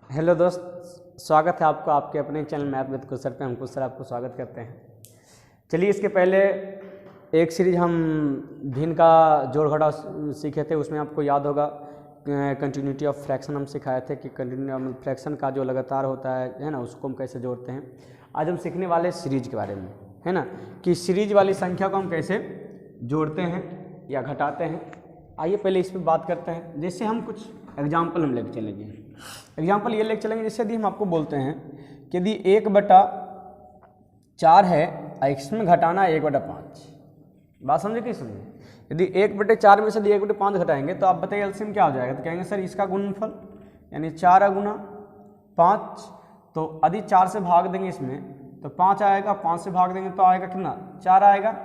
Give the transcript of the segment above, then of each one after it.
Hello दोस्त, स्वागत है आपको आपके अपने चैनल मैथ विद कुशल पे। हम कुशल आपको स्वागत करते हैं। चलिए, इसके पहले एक सीरीज हम भिन्न का जोड़ घटाव सीखे थे। उसमें आपको याद होगा कंटिन्यूटी ऑफ फ्रैक्शन हम सिखाए थे कि कंटिन्यूटी ऑफ फ्रैक्शन का जो लगातार होता है ना, उसको हम कैसे जोड़ते हैं। आज हम सीखने वाले सीरीज के बारे में, है ना, कि सीरीज वाली संख्या को हम कैसे जोड़ते हैं या घटाते हैं। आइए पहले इस पर बात करते हैं। जैसे हम कुछ एग्जाम्पल हम लेके चलेंगे। एग्जाम्पल ये लेके चलेंगे, जैसे यदि हम आपको बोलते हैं कि यदि 1/4 है, इसमें घटाना है 1/5। बात समझे कि समझे? यदि 1/4 में से यदि 1/5 घटाएंगे तो आप बताइए एलसीएम क्या हो जाएगा। तो कहेंगे सर इसका गुणनफल यानी 4 गुना 5। तो यदि 4 से भाग देंगे इसमें तो 5 आएगा, 5 से भाग देंगे तो आएगा कितना, 4 आएगा।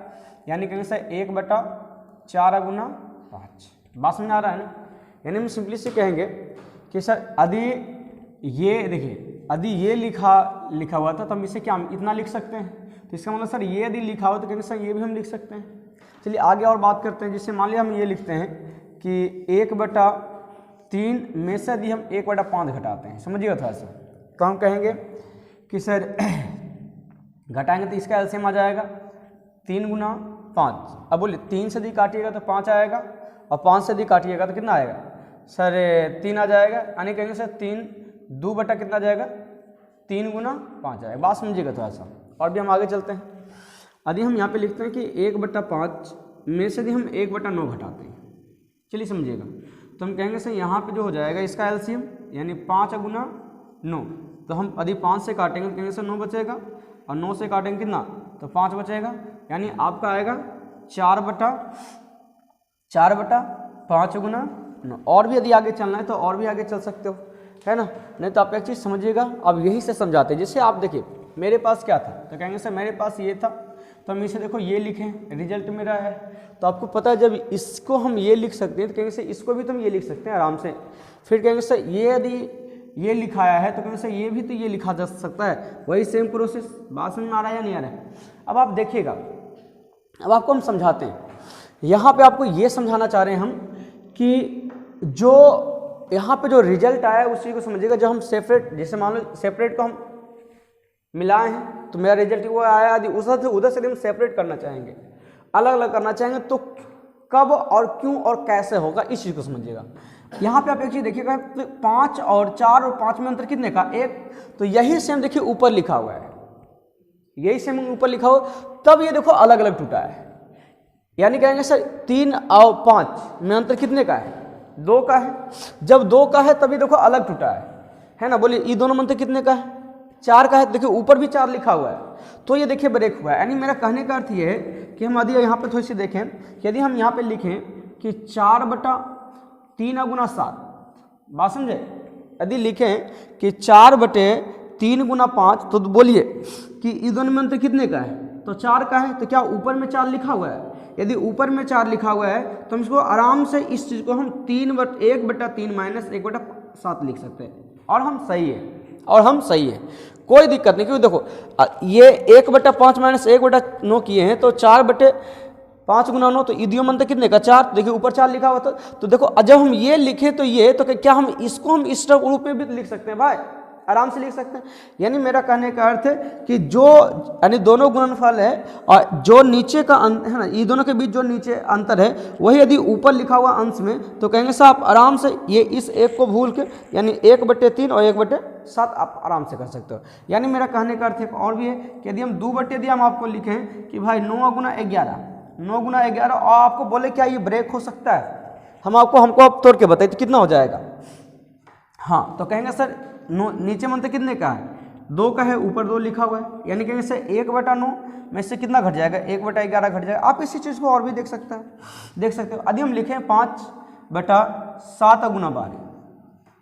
यानी कहेंगे सर 1/4 गुना 5। बात समझ आ रहा है ना? यानी हम सिंपली से कहेंगे कि सर यदि ये देखिए, यदि ये लिखा हुआ था तो हम इसे क्या इतना लिख सकते हैं। तो इसका मतलब सर ये यदि लिखा हुआ तो कहेंगे सर ये भी हम लिख सकते हैं। चलिए आगे और बात करते हैं। जिससे मान लिया हम ये लिखते हैं कि 1/3 में से यदि हम 1/5 घटाते हैं, समझिएगा थोड़ा सा, तो हम कहेंगे कि सर घटाएंगे तो इसका एलसीएम आ जाएगा 3 गुना 5। अब बोलिए 3 से यदि काटिएगा तो 5 आएगा, और 5 से यदि काटिएगा तो कितना आएगा सर 3 आ जाएगा। यानी कहेंगे सर 3 2 बटा कितना जाएगा, 3 गुना 5 आएगा। बात समझिएगा थोड़ा सा। और भी हम आगे चलते हैं। यदि हम यहाँ पे लिखते हैं कि 1/5 में से यदि हम 1/9 घटाते हैं, चलिए समझिएगा, तो हम कहेंगे सर यहाँ पे जो हो जाएगा इसका एलसीएम यानी 5 गुना 9। तो हम यदि 5 से काटेंगे तो कहेंगे सर 9 बचेगा, और 9 से काटेंगे कितना, तो 5 बचेगा। यानी आपका आएगा 4/5 गुना 9। और भी यदि आगे चलना है तो और भी आगे चल सकते हो, है ना। नहीं तो आप एक चीज़ समझिएगा, अब यही से समझाते हैं। जैसे आप देखिए मेरे पास क्या था, तो कहेंगे सर मेरे पास ये था, तो हम इसे देखो ये लिखें, रिजल्ट मेरा है। तो आपको पता है जब इसको हम ये लिख सकते हैं तो कहेंगे सर इसको भी तो हम ये लिख सकते हैं आराम से। फिर कहेंगे सर ये यदि ये लिखाया है तो कहेंगे सर ये भी तो ये लिखा जा सकता है, वही सेम प्रोसेस। बात समझ में आ रहा है या नहीं आ रहा है? अब आप देखिएगा, अब आपको हम समझाते हैं। यहाँ पे आपको ये समझाना चाह रहे हैं हम कि जो यहाँ पे जो रिजल्ट आया उसी को समझिएगा। जब हम सेपरेट, जैसे मान लो सेपरेट को हम मिलाए हैं तो मेरा रिजल्ट वो आया। यदि उधर से हम सेपरेट करना चाहेंगे, अलग अलग करना चाहेंगे, तो कब और क्यों और कैसे होगा, इस चीज़ को समझिएगा। यहाँ पे आप एक चीज़ देखिएगा, 5 और 4 और 5 में अंतर कितने का, 1। तो यही सेम देखिए ऊपर लिखा हुआ है, यही सेम ऊपर लिखा हुआ, तब ये देखो अलग अलग टूटा है। यानी कहेंगे सर 3 और 5 में अंतर कितने का है, 2 का है। जब 2 का है तभी देखो अलग टूटा है ना। बोलिए ये दोनों में अंतर कितने का है, 4 का है। देखिए ऊपर भी 4 लिखा हुआ है, तो ये देखिए ब्रेक हुआ है। यानी मेरा कहने का अर्थ ये है कि हम यदि यहाँ पे थोड़ी सी देखें, यदि हम यहाँ पे लिखें कि 4/3 गुना 7, बात समझे। यदि लिखें कि 4/3 गुना 5, तो बोलिए कि इस दोनों में अंतर कितने का है, तो 4 का है। तो क्या ऊपर में 4 लिखा हुआ है? यदि ऊपर में 4 लिखा हुआ है तो हम इसको आराम से, इस चीज़ को हम 1/3 माइनस 1/7 लिख सकते हैं, और हम सही है, कोई दिक्कत नहीं। क्योंकि देखो ये 1/5 माइनस 1/9 किए हैं, तो 4/5 गुना 9, तो इदियों अंतर कितने का, 4। देखिए ऊपर 4 लिखा हुआ था। तो देखो जब हम ये लिखे तो ये, तो क्या हम इसको हम इस रूप में भी लिख सकते हैं भाई, आराम से लिख सकते हैं। यानी मेरा कहने का अर्थ है कि जो यानी दोनों गुणनफल है और जो नीचे का अंतर है ना, ये दोनों के बीच जो नीचे अंतर है वही यदि ऊपर लिखा हुआ अंश में, तो कहेंगे सर आप आराम से ये इस एक को भूल के यानी 1/3 और 1/7 आप आराम से कर सकते हो। यानी मेरा कहने का अर्थ एक और भी है कि यदि हम 2 बटे यदि हम आपको लिखें कि भाई 9 गुना 11, और आपको बोले क्या ये ब्रेक हो सकता है, हमको आप तोड़ के बताइए तो कितना हो जाएगा। हाँ, तो कहेंगे सर नीचे में अंतर कितने का है, 2 का है, ऊपर 2 लिखा हुआ है। यानी कहेंगे सर 1/9 में से कितना घट जाएगा, 1/11 घट जाएगा। आप इसी चीज़ को और भी देख सकते हो। यदि हम लिखें 5/7 गुना 12,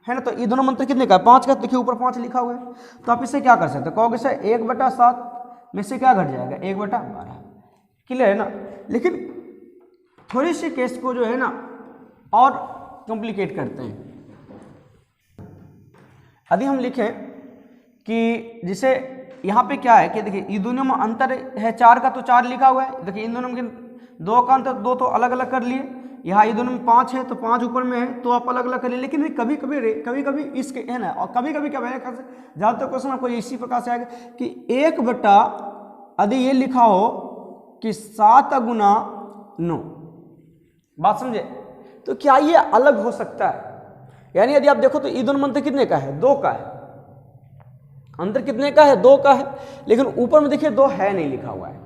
है ना, तो ये दोनों मंत्र कितने का है, 5 का। देखिए ऊपर 5 लिखा हुआ है, तो आप इससे क्या कर सकते हो, कहोगे सर 1/7 में से क्या घट जाएगा, 1/12। क्लियर है ना। लेकिन थोड़ी सी केस को जो है ना और कॉम्प्लिकेट करते हैं। यदि हम लिखें कि जिसे यहाँ पे क्या है कि देखिए ये दोनों में अंतर है 4 का, तो 4 लिखा हुआ है। देखिए इन दोनों में 2 का अंतर, 2 तो अलग अलग कर लिए। यहाँ ये दोनों में 5 है तो 5 ऊपर में है तो आप अलग अलग करिए। लेकिन कभी कभी इसके है ना, और कभी कभी क्या बनेगा, जहाँ तक क्वेश्चन आपको इसी प्रकार से आएगा कि 1/, यदि ये लिखा हो कि 7 गुना 9, बात समझे, तो क्या ये अलग हो सकता है? यानी यदि आप देखो तो ये दोनों अंतर कितने का है, 2 का है। अंतर कितने का है, 2 का है। लेकिन ऊपर में देखिए 2 है नहीं लिखा हुआ है,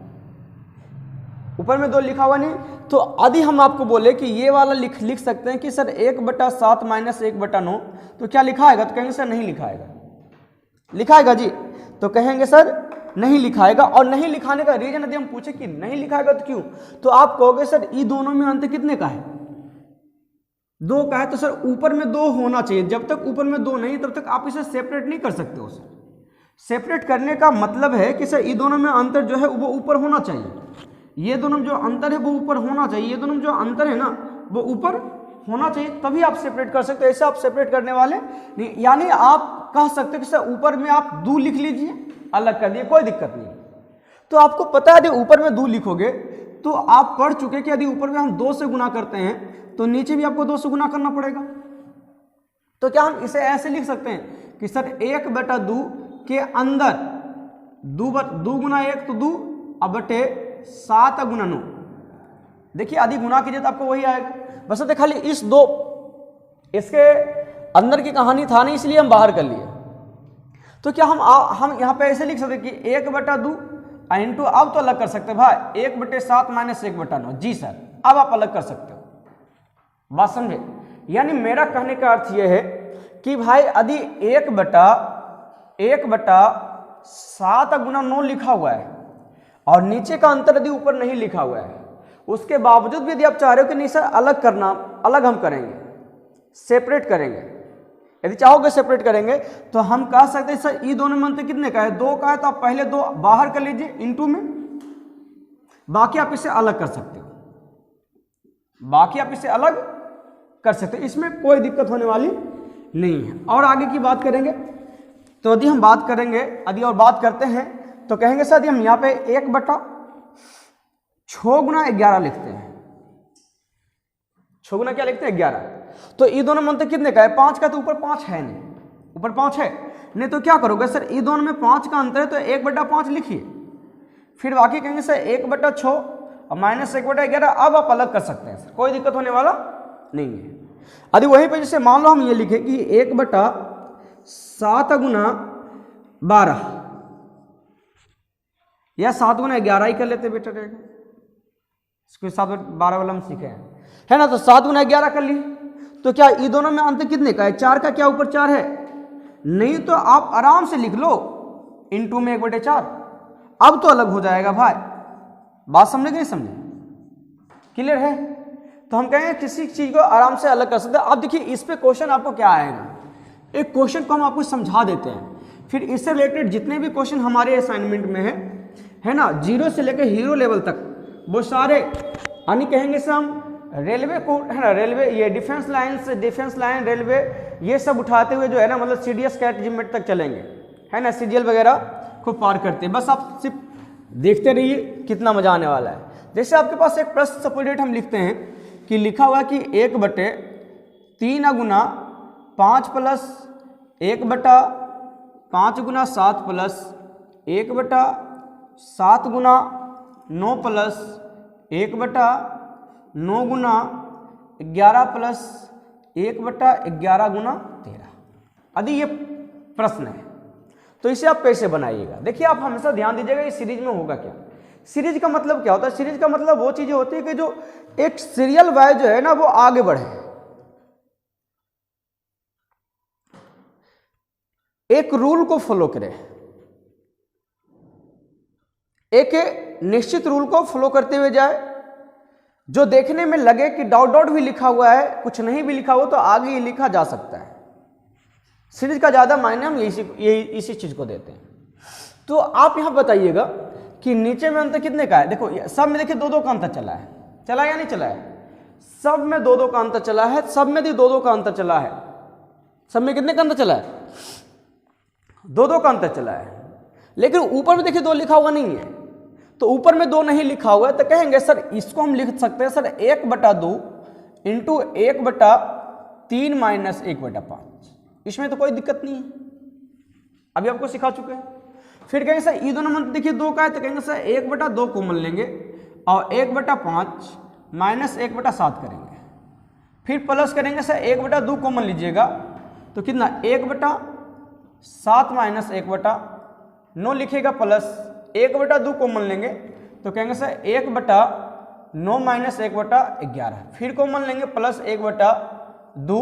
ऊपर में 2 लिखा हुआ नहीं। तो यदि हम आपको बोले कि ये वाला लिख सकते हैं कि सर 1/7 माइनस 1/9, तो क्या लिखाएगा? तो कहेंगे सर नहीं लिखाएगा। लिखाएगा जी? तो कहेंगे सर नहीं लिखाएगा। और नहीं लिखाने का रीजन यदि हम पूछे कि नहीं लिखाएगा तो क्यों, तो आप कहोगे सर ये दोनों में अंतर कितने का है, 2 का है। तो सर ऊपर में 2 होना चाहिए, जब तक ऊपर में 2 नहीं तब तक आप इसे सेपरेट नहीं कर सकते हो। सर सेपरेट करने का मतलब है कि सर ये दोनों में अंतर जो है वो ऊपर होना चाहिए, ये दोनों में जो अंतर है वो ऊपर होना चाहिए, ये दोनों में जो अंतर है ना वो ऊपर होना चाहिए, तभी आप सेपरेट कर सकते हो। ऐसे आप सेपरेट करने वाले नहीं। यानी आप कह सकते हो कि सर ऊपर में आप 2 लिख लीजिए, अलग कर दिए, कोई दिक्कत नहीं। तो आपको पता है यदि ऊपर में 2 लिखोगे तो आप पढ़ चुके कि यदि ऊपर में हम 2 से गुना करते हैं तो नीचे भी आपको 2 से गुना करना पड़ेगा। तो क्या हम इसे ऐसे लिख सकते हैं कि सर 1/2 के अंदर 2 गुना 1 तो 2 अब बटे 7 गुना 9। देखिए यदि गुना कीजिए तो आपको वही आएगा। बस तो खाली इस 2 इसके अंदर की कहानी था नहीं, इसलिए हम बाहर कर लिए। तो क्या हम यहाँ पे ऐसे लिख सकते कि 1/2 इंटू, अब तो अलग कर सकते हैं भाई, 1/7 माइनस 1/9। जी सर, अब आप अलग कर सकते हो। बात समझे? यानी मेरा कहने का अर्थ यह है कि भाई यदि 1/7 गुना 9 लिखा हुआ है और नीचे का अंतर यदि ऊपर नहीं लिखा हुआ है, उसके बावजूद भी यदि आप चाह रहे हो कि नहीं सर अलग करना, अलग हम करेंगे, सेपरेट करेंगे, यदि चाहोगे सेपरेट करेंगे, तो हम कह सकते हैं सर ये दोनों में अंतर कितने का है, 2 का है। तो आप पहले 2 बाहर कर लीजिए इंटू में, बाकी आप इसे अलग कर सकते हो, बाकी आप इसे अलग कर सकते हो, इसमें कोई दिक्कत होने वाली नहीं है। और आगे की बात करेंगे तो यदि हम बात करेंगे, यदि और बात करते हैं तो कहेंगे सर हम यहाँ पे 1/6 गुना 11 लिखते हैं। 6 गुना क्या लिखते हैं, 11। तो ये दोनों में अंतर कितने का है, 5 का। तो ऊपर 5 है नहीं, ऊपर 5 है नहीं, तो क्या करोगे सर ये दोनों में 5 का अंतर है तो 1/5 लिखिए, फिर बाकी कहेंगे सर 1/6 और माइनस 1/11। अब आप अलग कर सकते हैं सर, कोई दिक्कत होने वाला नहीं है। यदि वहीं पे जैसे मान लो हम ये लिखे कि 1/7 गुना 12 या 7 गुना 11 ही कर लेते बेटर रहेगा, इसको 7/12 वाला हम सीखे हैं, है ना। तो 7 गुना 11 कर लिए, तो क्या ये दोनों में अंतर कितने का है, 4 का। क्या ऊपर 4 है नहीं, तो आप आराम से लिख लो इंटू में 1/4, अब तो अलग हो जाएगा भाई। बात समझे कि नहीं समझे, क्लियर है? तो हम कहेंगे किसी चीज को आराम से अलग कर सकते हैं। अब देखिए इस पे क्वेश्चन आपको क्या आएगा, एक क्वेश्चन को हम आपको समझा देते हैं, फिर इससे रिलेटेड जितने भी क्वेश्चन हमारे असाइनमेंट में है ना, 0 से लेकर हीरो लेवल तक, वो सारे यानी कहेंगे से हम रेलवे को, है ना, रेलवे ये डिफेंस लाइन से, डिफेंस लाइन रेलवे ये सब उठाते हुए जो है ना, मतलब CDS कैट जिमेट तक चलेंगे, है ना, CGL वगैरह को पार करते हैं। बस आप सिर्फ देखते रहिए, कितना मजा आने वाला है। जैसे आपके पास एक प्रश्न सपोजिट हम लिखते हैं कि लिखा हुआ कि 1/3 गुना 5 प्लस 1/5 गुना 7 प्लस 1/7 गुना 9 प्लस 1/9 गुना 11 प्लस 1/11 गुना 13। यदि ये प्रश्न है तो इसे आप कैसे बनाइएगा। देखिए आप हमेशा ध्यान दीजिएगा इस सीरीज में होगा क्या। सीरीज का मतलब क्या होता है, सीरीज का मतलब वो चीजें होती है कि जो एक सीरियल वाइज जो है ना वो आगे बढ़े, एक रूल को फॉलो करे, एक निश्चित रूल को फॉलो करते हुए जाए, जो देखने में लगे कि डॉट डॉट भी लिखा हुआ है, कुछ नहीं भी लिखा हुआ तो आगे ये लिखा जा सकता है। सीरीज का ज्यादा मायने हम इसी चीज को देते हैं। तो आप यहां बताइएगा कि नीचे में अंतर कितने का है। देखो सब में देखिए 2-2 का अंतर चला है, चला या नहीं चला है, सब में 2-2 का अंतर चला है, सब में भी 2-2 का अंतर चला है। सब में कितने का अंतर चला है, 2-2 का अंतर चला है। लेकिन ऊपर में देखिए 2 लिखा हुआ नहीं है, तो ऊपर में 2 नहीं लिखा हुआ है तो कहेंगे सर इसको हम लिख सकते हैं सर 1/2 इंटू 1/3 माइनस 1/5। इसमें तो कोई दिक्कत नहीं है, अभी आपको सिखा चुके हैं। फिर कहेंगे सर ये दोनों मंत्र देखिए 2 का है, तो कहेंगे सर 1/2 कॉमन लेंगे और 1/5 माइनस 1/7 करेंगे। फिर प्लस करेंगे सर 1/2 कॉमन लीजिएगा तो कितना 1/7 माइनस 1/9 लिखेगा, प्लस 1/2 कॉमन लेंगे तो कहेंगे सर 1/9 माइनस 1/11। फिर कॉमन लेंगे प्लस 1/2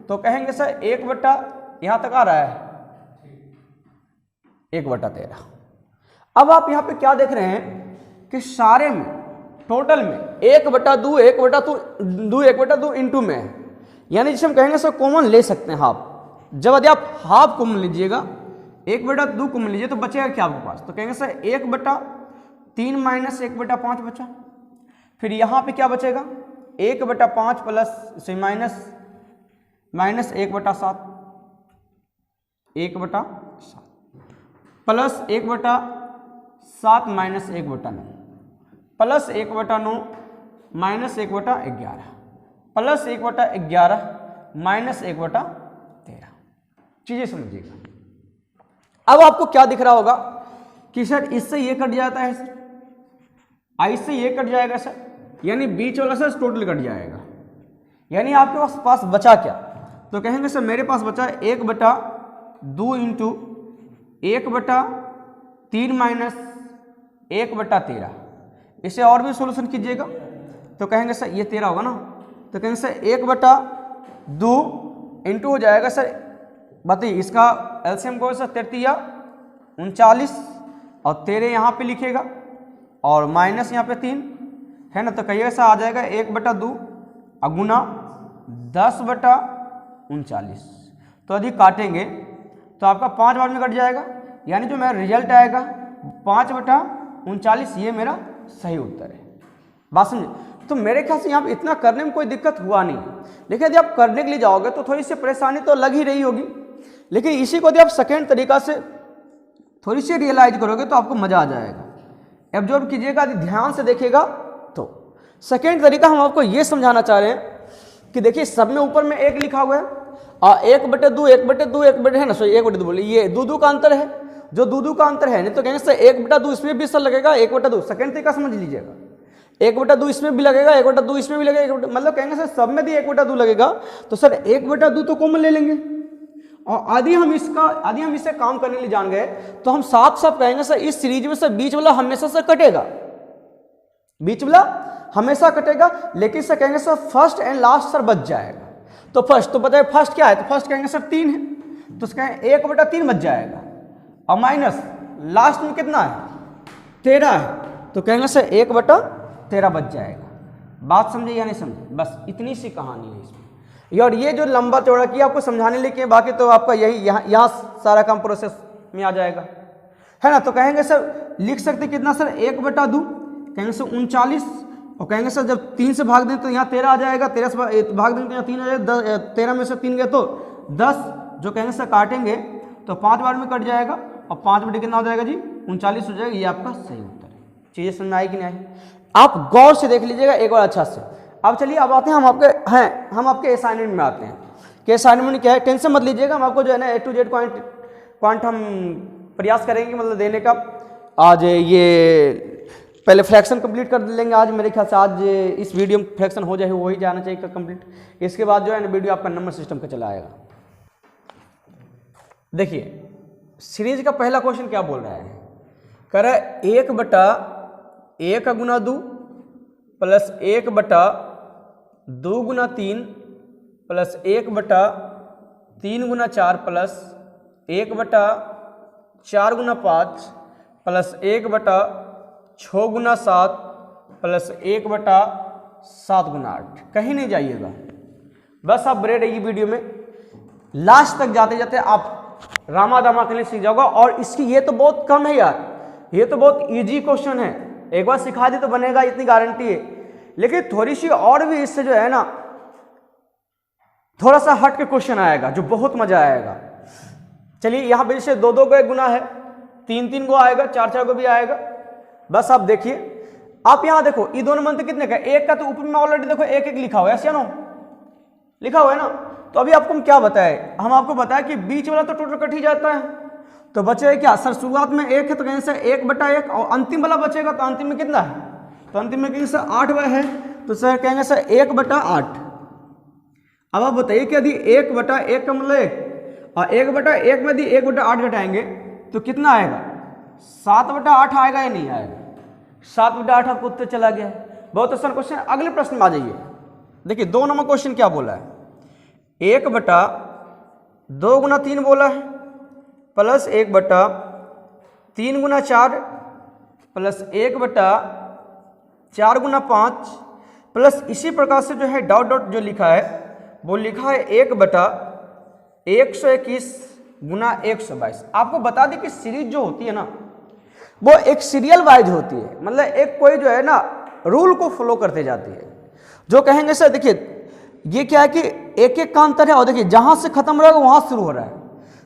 तो कहेंगे सर 1 यहाँ तक आ रहा है 1/13। अब आप यहाँ पे क्या देख रहे हैं कि सारे में टोटल में 1/2 1/2 इंटू में है, यानी जिसे हम कहेंगे सर कॉमन ले सकते हैं हाफ। जब यदि आप हाफ कॉमन लीजिएगा 1/2 कॉमन लीजिए तो बचेगा क्या आपके पास, तो कहेंगे सर 1/3 माइनस 1/5 बचा। फिर यहाँ पे क्या बचेगा 1/5 प्लस से minus 1/7 plus 1/7 minus 1/9 plus 1/9 minus 1/11 plus 1/11 minus 1/13। चीजें समझिएगा। अब आपको क्या दिख रहा होगा कि सर इससे ये कट जाता है सर, आई से ये कट जाएगा सर, यानी बीच वाला सर टोटल कट जाएगा। यानी आपके पास बचा क्या, तो कहेंगे सर मेरे पास बचा 1/2 इंटू 1/3 माइनस 1/13। इसे और भी सोल्यूशन कीजिएगा तो कहेंगे सर ये 13 होगा ना, तो कहेंगे सर 1/2 इंटू हो जाएगा सर, बताइए इसका एलसीएम को सर 33 और 13 यहाँ पे लिखेगा और माइनस यहाँ पे 3 है ना, तो कहिएगा सर आ जाएगा 1/2 गुना 10/39। तो यदि काटेंगे तो आपका 5 बार में कट जाएगा, यानी जो मेरा रिजल्ट आएगा 5/39, ये मेरा सही उत्तर है। बात समझे? तो मेरे ख्याल से यहाँ पे इतना करने में कोई दिक्कत हुआ नहीं, लेकिन यदि आप करने के लिए जाओगे तो थोड़ी सी परेशानी तो लग ही रही होगी, लेकिन इसी को यदि आप सेकेंड तरीका से थोड़ी सी रियलाइज करोगे तो आपको मजा आ जाएगा। एब्जॉर्ब कीजिएगा, यदि ध्यान से देखिएगा तो सेकेंड तरीका हम आपको ये समझाना चाह रहे हैं कि देखिए सब में ऊपर में 1 लिखा हुआ है और 1/2 है ना, सॉरी 1/2 बोले, ये 2 का अंतर है, जो 2 का अंतर है नहीं तो कहेंगे सर 1/2 इसमें भी सर लगेगा 1/2। सेकेंड तरीका समझ लीजिएगा, 1/2 इसमें भी लगेगा, 1/2 इसमें भी लगेगा, मतलब कहेंगे सर सब में भी 1/2 लगेगा, तो सर 1/2 तो कॉमन ले लेंगे। और आदि हम इसे काम करने के लिए जान गए तो हम साफ साफ कहेंगे सर इस सीरीज में सर बीच वाला हमेशा से कटेगा, बीच वाला हमेशा कटेगा, लेकिन सर कहेंगे sir first and last sir बच जाएगा। तो फर्स्ट तो बताइए फर्स्ट क्या है, तो फर्स्ट कहेंगे सर 3 है, तो कहेंगे 1/3 बच जाएगा और माइनस लास्ट में कितना है 13 है, तो कहेंगे सर 1/13 बच जाएगा। बात समझे या नहीं समझे, बस इतनी सी कहानी है इसमें। और ये जो लंबा चौड़ा किया आपको समझाने लिए, बाकी तो आपका यही यहाँ सारा काम प्रोसेस में आ जाएगा, है ना। तो कहेंगे सर लिख सकते कितना सर 1/2, कहेंगे सर 39, और कहेंगे सर जब 3 से भाग दें तो यहाँ 13 आ जाएगा, 13 से भाग दें तो यहाँ 3 आ जाएगा, 13 में से 3 गए तो 10, जो कहेंगे सर काटेंगे तो 5 बार में कट जाएगा और 5/2 कितना हो जाएगा जी 39 हो जाएगा। ये आपका सही उत्तर है। चीज़ें समझ में आई कि नहीं आई, आप गौर से देख लीजिएगा एक बार अच्छा से। अब चलिए अब आते हैं हम आपके असाइनमेंट में आते हैं कि असाइनमेंट क्या है। टेंशन मत लीजिएगा, हम आपको जो है ना A to Z पॉइंट हम प्रयास करेंगे मतलब देने का। आज ये पहले फ्रैक्शन कंप्लीट कर लेंगे आज, मेरे ख्याल से आज इस वीडियो में फ्रैक्शन हो जाए, वही जाना चाहिए कंप्लीट। इसके बाद जो है ना वीडियो आपका नंबर सिस्टम का चला आएगा। देखिए सीरीज का पहला क्वेश्चन क्या बोल रहा है, कह रहा है 1/1 गुना 2 प्लस 1/2 गुना 3 प्लस 1/3 गुना 4 प्लस 1/4 गुना 5 प्लस 1/6 गुना 7 प्लस 1/7 गुना 8। कहीं नहीं जाइएगा, बस आप बने रहिए वीडियो में, लास्ट तक जाते जाते आप रामा दामा के लिए सीख जाओगा। और इसकी ये तो बहुत कम है यार, ये तो बहुत इजी क्वेश्चन है, एक बार सिखा दी तो बनेगा इतनी गारंटी है। लेकिन थोड़ी सी और भी इससे जो है ना थोड़ा सा हट के क्वेश्चन आएगा जो बहुत मजा आएगा। चलिए यहाँ पे जैसे 2-2 का गुना है, 3-3 को आएगा, 4-4 को भी आएगा। बस आप देखिए, आप यहाँ देखो ये दोनों मंत्र कितने का, एक का तो ऊपर में ऑलरेडी देखो 1-1 लिखा हुआ है, ऐसे ना लिखा हुआ है ना। तो अभी आपको हम क्या बताए, हम आपको बताया कि बीच वाला तो टोटल कट ही जाता है, तो बचेगा क्या सर, शुरुआत में 1 है तो कहेंगे सर 1/1, और अंतिम वाला बचेगा तो अंतिम में कितना है, तो अंतिम में कहेंगे सर 8 है, तो सर कहेंगे सर 1/8। अब आप बताइए कि यदि 1/1 का मतलब 1 और 1/1 में यदि 1/8 घटाएंगे तो कितना आएगा, 7/8 आएगा या नहीं आएगा, 7/8 आपको उत्तर चला गया। बहुत आसान क्वेश्चन। अगले प्रश्न में आ जाइए, देखिए 2 नंबर क्वेश्चन क्या बोला है, 1/2 गुना 3 बोला है, प्लस 1/3 गुना 4, प्लस 1/4 गुना 5, प्लस इसी प्रकार से जो है डॉट डॉट जो लिखा है वो लिखा है 1/121 गुना 122। आपको बता दें कि सीरीज जो होती है ना वो एक सीरियल वाइज होती है, मतलब एक कोई जो है ना रूल को फॉलो करते जाती है। जो कहेंगे सर देखिए ये क्या है कि एक एक का अंतर है, और देखिए जहां से खत्म रहेगा वहां शुरू हो रहा है,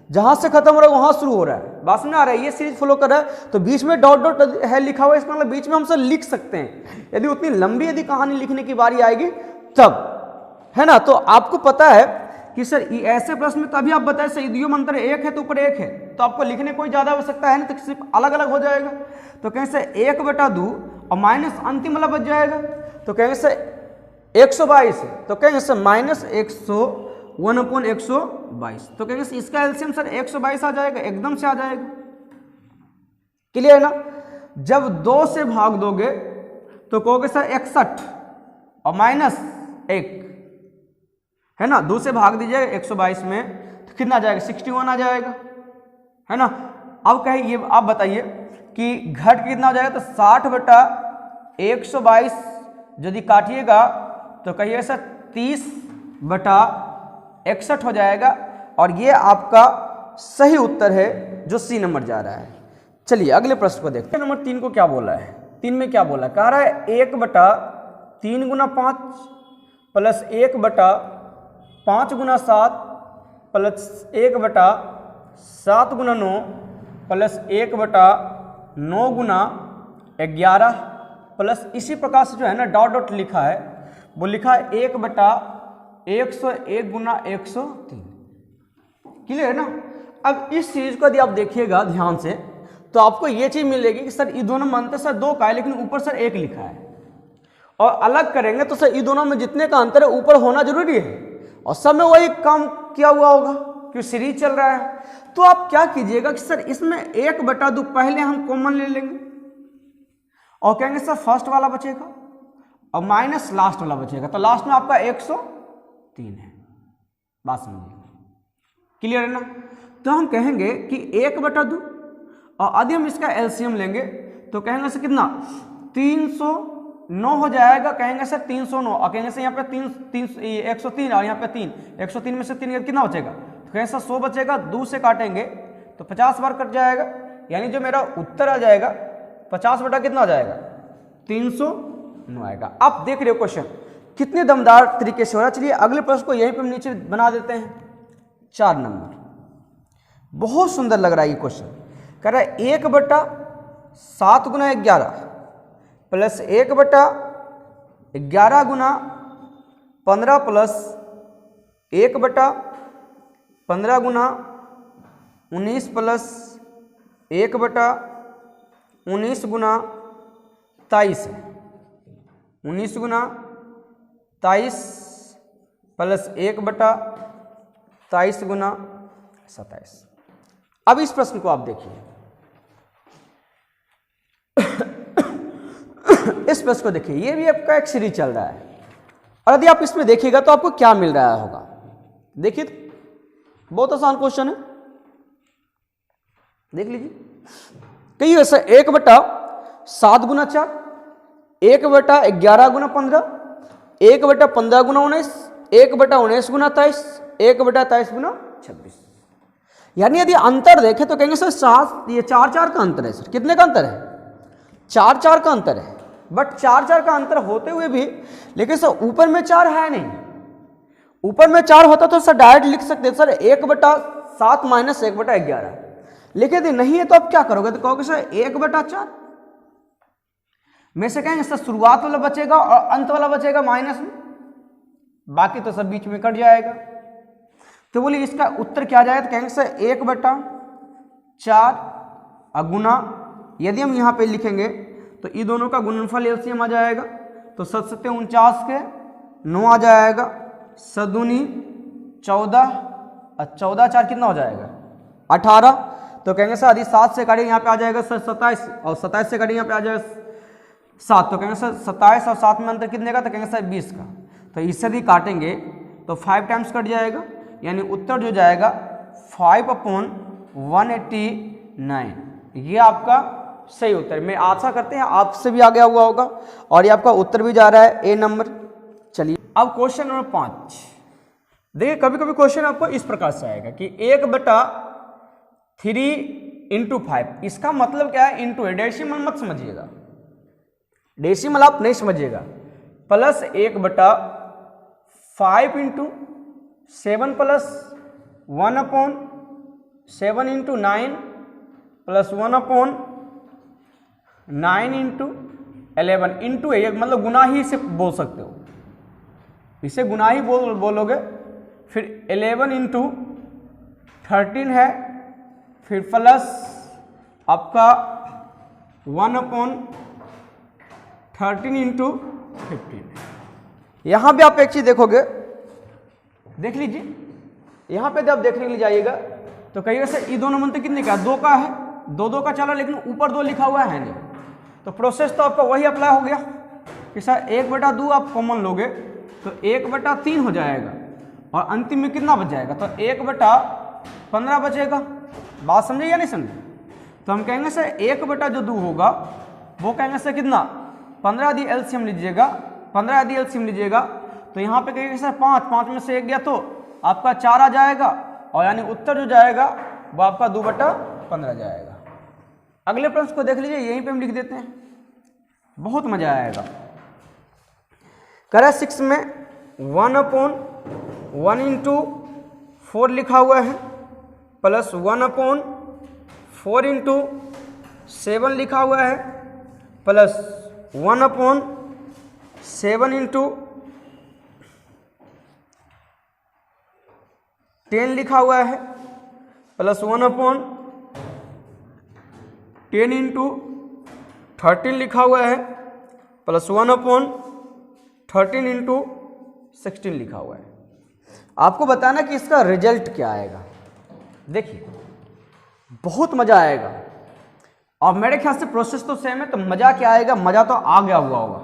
जहां से खत्म हो रहा है वहां शुरू हो रहा है, बात में आ रहा है। ये सीरीज फॉलो कर रहा है तो बीच में डॉट डॉट है लिखा हुआ है, इसका मतलब बीच में हम सब लिख सकते हैं। यदि उतनी लंबी यदि कहानी लिखने की बारी आएगी तब, है ना। तो आपको पता है कि सर ऐसे प्रश्न में तभी आप बताए सर यदि मंत्र 1 है तो ऊपर 1 है, तो आपको लिखने कोई ज्यादा आवश्यकता है नहीं, तो सिर्फ अलग अलग हो जाएगा। तो कहें सर 1/2 और माइनस अंतिम वाला बच जाएगा, तो कहेंगे सर 122 है, तो कहेंगे सर -101/122, तो कहेंगे सर इसका एलसीएम सर 122 आ जाएगा, एकदम से आ जाएगा। क्लियर है ना। जब 2 से भाग दोगे तो कहोगे सर 61 और -1, है ना, 2 से भाग दीजिएगा 122 में तो कितना आ जाएगा, 61 आ जाएगा, है ना। अब कहे ये आप बताइए कि घट कितना हो जाएगा, तो 60/122 यदि काटिएगा तो कहिए सर 30/61 हो जाएगा, और ये आपका सही उत्तर है जो सी नंबर जा रहा है। चलिए अगले प्रश्न को देखते हैं। नंबर 3 को क्या बोला है, 3 में क्या बोला है, कह रहा है 1/3 गुना 5 प्लस 1/5 गुना 7 प्लस 1/7 गुना 9 प्लस 1/9 गुना 11 प्लस इसी प्रकार से जो है ना डॉट डॉट लिखा है वो लिखा है 1/101 गुना 103। क्लियर है ना। अब इस चीज को यदि आप देखिएगा ध्यान से तो आपको ये चीज मिलेगी कि सर ये दोनों मानते सर 2 का है लेकिन ऊपर सर 1 लिखा है, और अलग करेंगे तो सर ये दोनों में जितने का अंतर है ऊपर होना जरूरी है, और सब में वही काम किया हुआ होगा क्योंकि सीरीज चल रहा है। तो आप क्या कीजिएगा कि सर इसमें 1/2 पहले हम कॉमन ले लेंगे और कहेंगे सर फर्स्ट वाला बचेगा और माइनस लास्ट वाला बचेगा, तो लास्ट में आपका 103 है। बात समझिए, क्लियर है ना। तो हम कहेंगे कि 1/2 और यदि हम इसका एलसीएम लेंगे तो कहेंगे सर कितना 309 हो जाएगा, कहेंगे सर 309, और कहेंगे सर यहाँ पे 103 और यहाँ पे 3, 103 में से 3 कितना बचेगा, तो कहेंगे सर 100 बचेगा, 2 से काटेंगे तो 50 बार कट जाएगा, यानी जो मेरा उत्तर आ जाएगा 50 बटा कितना आ जाएगा 309 आएगा। आप देख रहे हो क्वेश्चन कितने दमदार तरीके से हो रहा है। चलिए अगले प्रश्न को यहीं पे हम नीचे बना देते हैं। 4 नंबर बहुत सुंदर लग रहा है ये क्वेश्चन, कह रहा है 1/7 गुना 11 प्लस 1/11 गुना 15 प्लस 1/15 गुना 19 प्लस 1/19 गुना 23 है, 19 गुना 23 प्लस 1/23 गुना 27। अब इस प्रश्न को आप देखिए, इस प्रश्न को देखिए, ये भी आपका एक सीरीज चल रहा है, और यदि आप इसमें देखिएगा तो आपको क्या मिल रहा होगा। देखिए बहुत आसान क्वेश्चन है, देख लीजिए। कहिए ऐसा 1/7 गुना 4, 1/11 गुना 15, 1/15 गुना 19, 1/19 गुना 23, 1/23 गुना 26। यानी यदि अंतर देखें तो कहेंगे सर 7, ये 4 का अंतर है। सर कितने का अंतर है, 4 का अंतर है, बट 4 का अंतर होते हुए भी लेकिन सर ऊपर में 4 है नहीं, ऊपर में 4 होता तो सर डायरेक्ट लिख सकते सर 1/7 माइनस 1/11, लेकिन यदि नहीं है तो आप क्या करोगे, तो कहोगे सर 1/4 में से कहेंगे सर शुरुआत वाला बचेगा और अंत वाला बचेगा माइनस में। बाकी तो सब बीच में कट जाएगा। तो बोलिए इसका उत्तर क्या जाएगा, तो कहेंगे सर 1/4 गुना, यदि हम यहाँ पे लिखेंगे तो ये दोनों का गुणनफल एलसीएम आ जाएगा, तो 7×7 के 9 आ जाएगा, 7×2 14 और 14×4 कितना हो जाएगा 18। तो कहेंगे सर यदि 7 से काटिए यहाँ पे आ जाएगा सर 27, और 27 से काटिए यहाँ पे आ जाएगा 7, तो कहेंगे सर 27 और 7 में अंतर कितने का, तो कहेंगे सर 20 का। तो इससे यदि काटेंगे तो 5 टाइम्स कट जाएगा, यानी उत्तर जो जाएगा 5/189। ये आपका सही उत्तर। मैं आशा करते हैं आपसे भी आ गया हुआ होगा, और ये आपका उत्तर भी जा रहा है ए नंबर। चलिए अब क्वेश्चन नंबर 5। देखिए कभी कभी क्वेश्चन आपको इस प्रकार से आएगा कि 1/3 × 5, इसका मतलब क्या है, इंटू है, डेसिमल मत समझिएगा, डेसिमल आप नहीं समझिएगा, प्लस 1/5 × 7 प्लस 1/7 × 9 प्लस 1/9 × 11 इंटू है, मतलब गुना ही इसे बोल सकते हो, इसे गुना ही बोलोगे। फिर 11 × 13 है, फिर प्लस आपका 1/13 × 15। यहाँ भी आप एक चीज देखोगे, देख लीजिए, यहाँ पे जब आप देखने के लिए जाइएगा तो कहिएगा सर ये दोनों मंत्र कितने का, 2 का है, 2 का चला, लेकिन ऊपर 2 लिखा हुआ है नहीं, तो प्रोसेस तो आपका वही अप्लाई हो गया कि सर 1/2 आप कॉमन लोगे तो 1/3 हो जाएगा, और अंतिम में कितना बच जाएगा, तो 1/15 बचेगा। बात समझे या नहीं समझे? तो हम कहेंगे सर 1/2 होगा, वो कहेंगे सर कितना 15 यदि एलसीएम लीजिएगा, 15 यदि एलसीएम लीजिएगा तो यहाँ पे कहेंगे सर 5 में से 1 गया तो आपका 4 आ जाएगा, और यानी उत्तर जो जाएगा वो आपका 2/15 जाएगा। अगले प्रश्न को देख लीजिए, यहीं पे हम लिख देते हैं, बहुत मजा आएगा। करें 6 में 1/1 × 4 लिखा हुआ है, प्लस 1/4 × 7 लिखा हुआ है, प्लस 1/7 × 10 लिखा हुआ है, प्लस 1/10 × 13 लिखा हुआ है, प्लस 1/13 × 16 लिखा हुआ है। आपको बताना कि इसका रिजल्ट क्या आएगा। देखिए बहुत मजा आएगा, और मेरे ख्याल से प्रोसेस तो सेम है, तो मजा क्या आएगा, मजा तो आ गया हुआ होगा,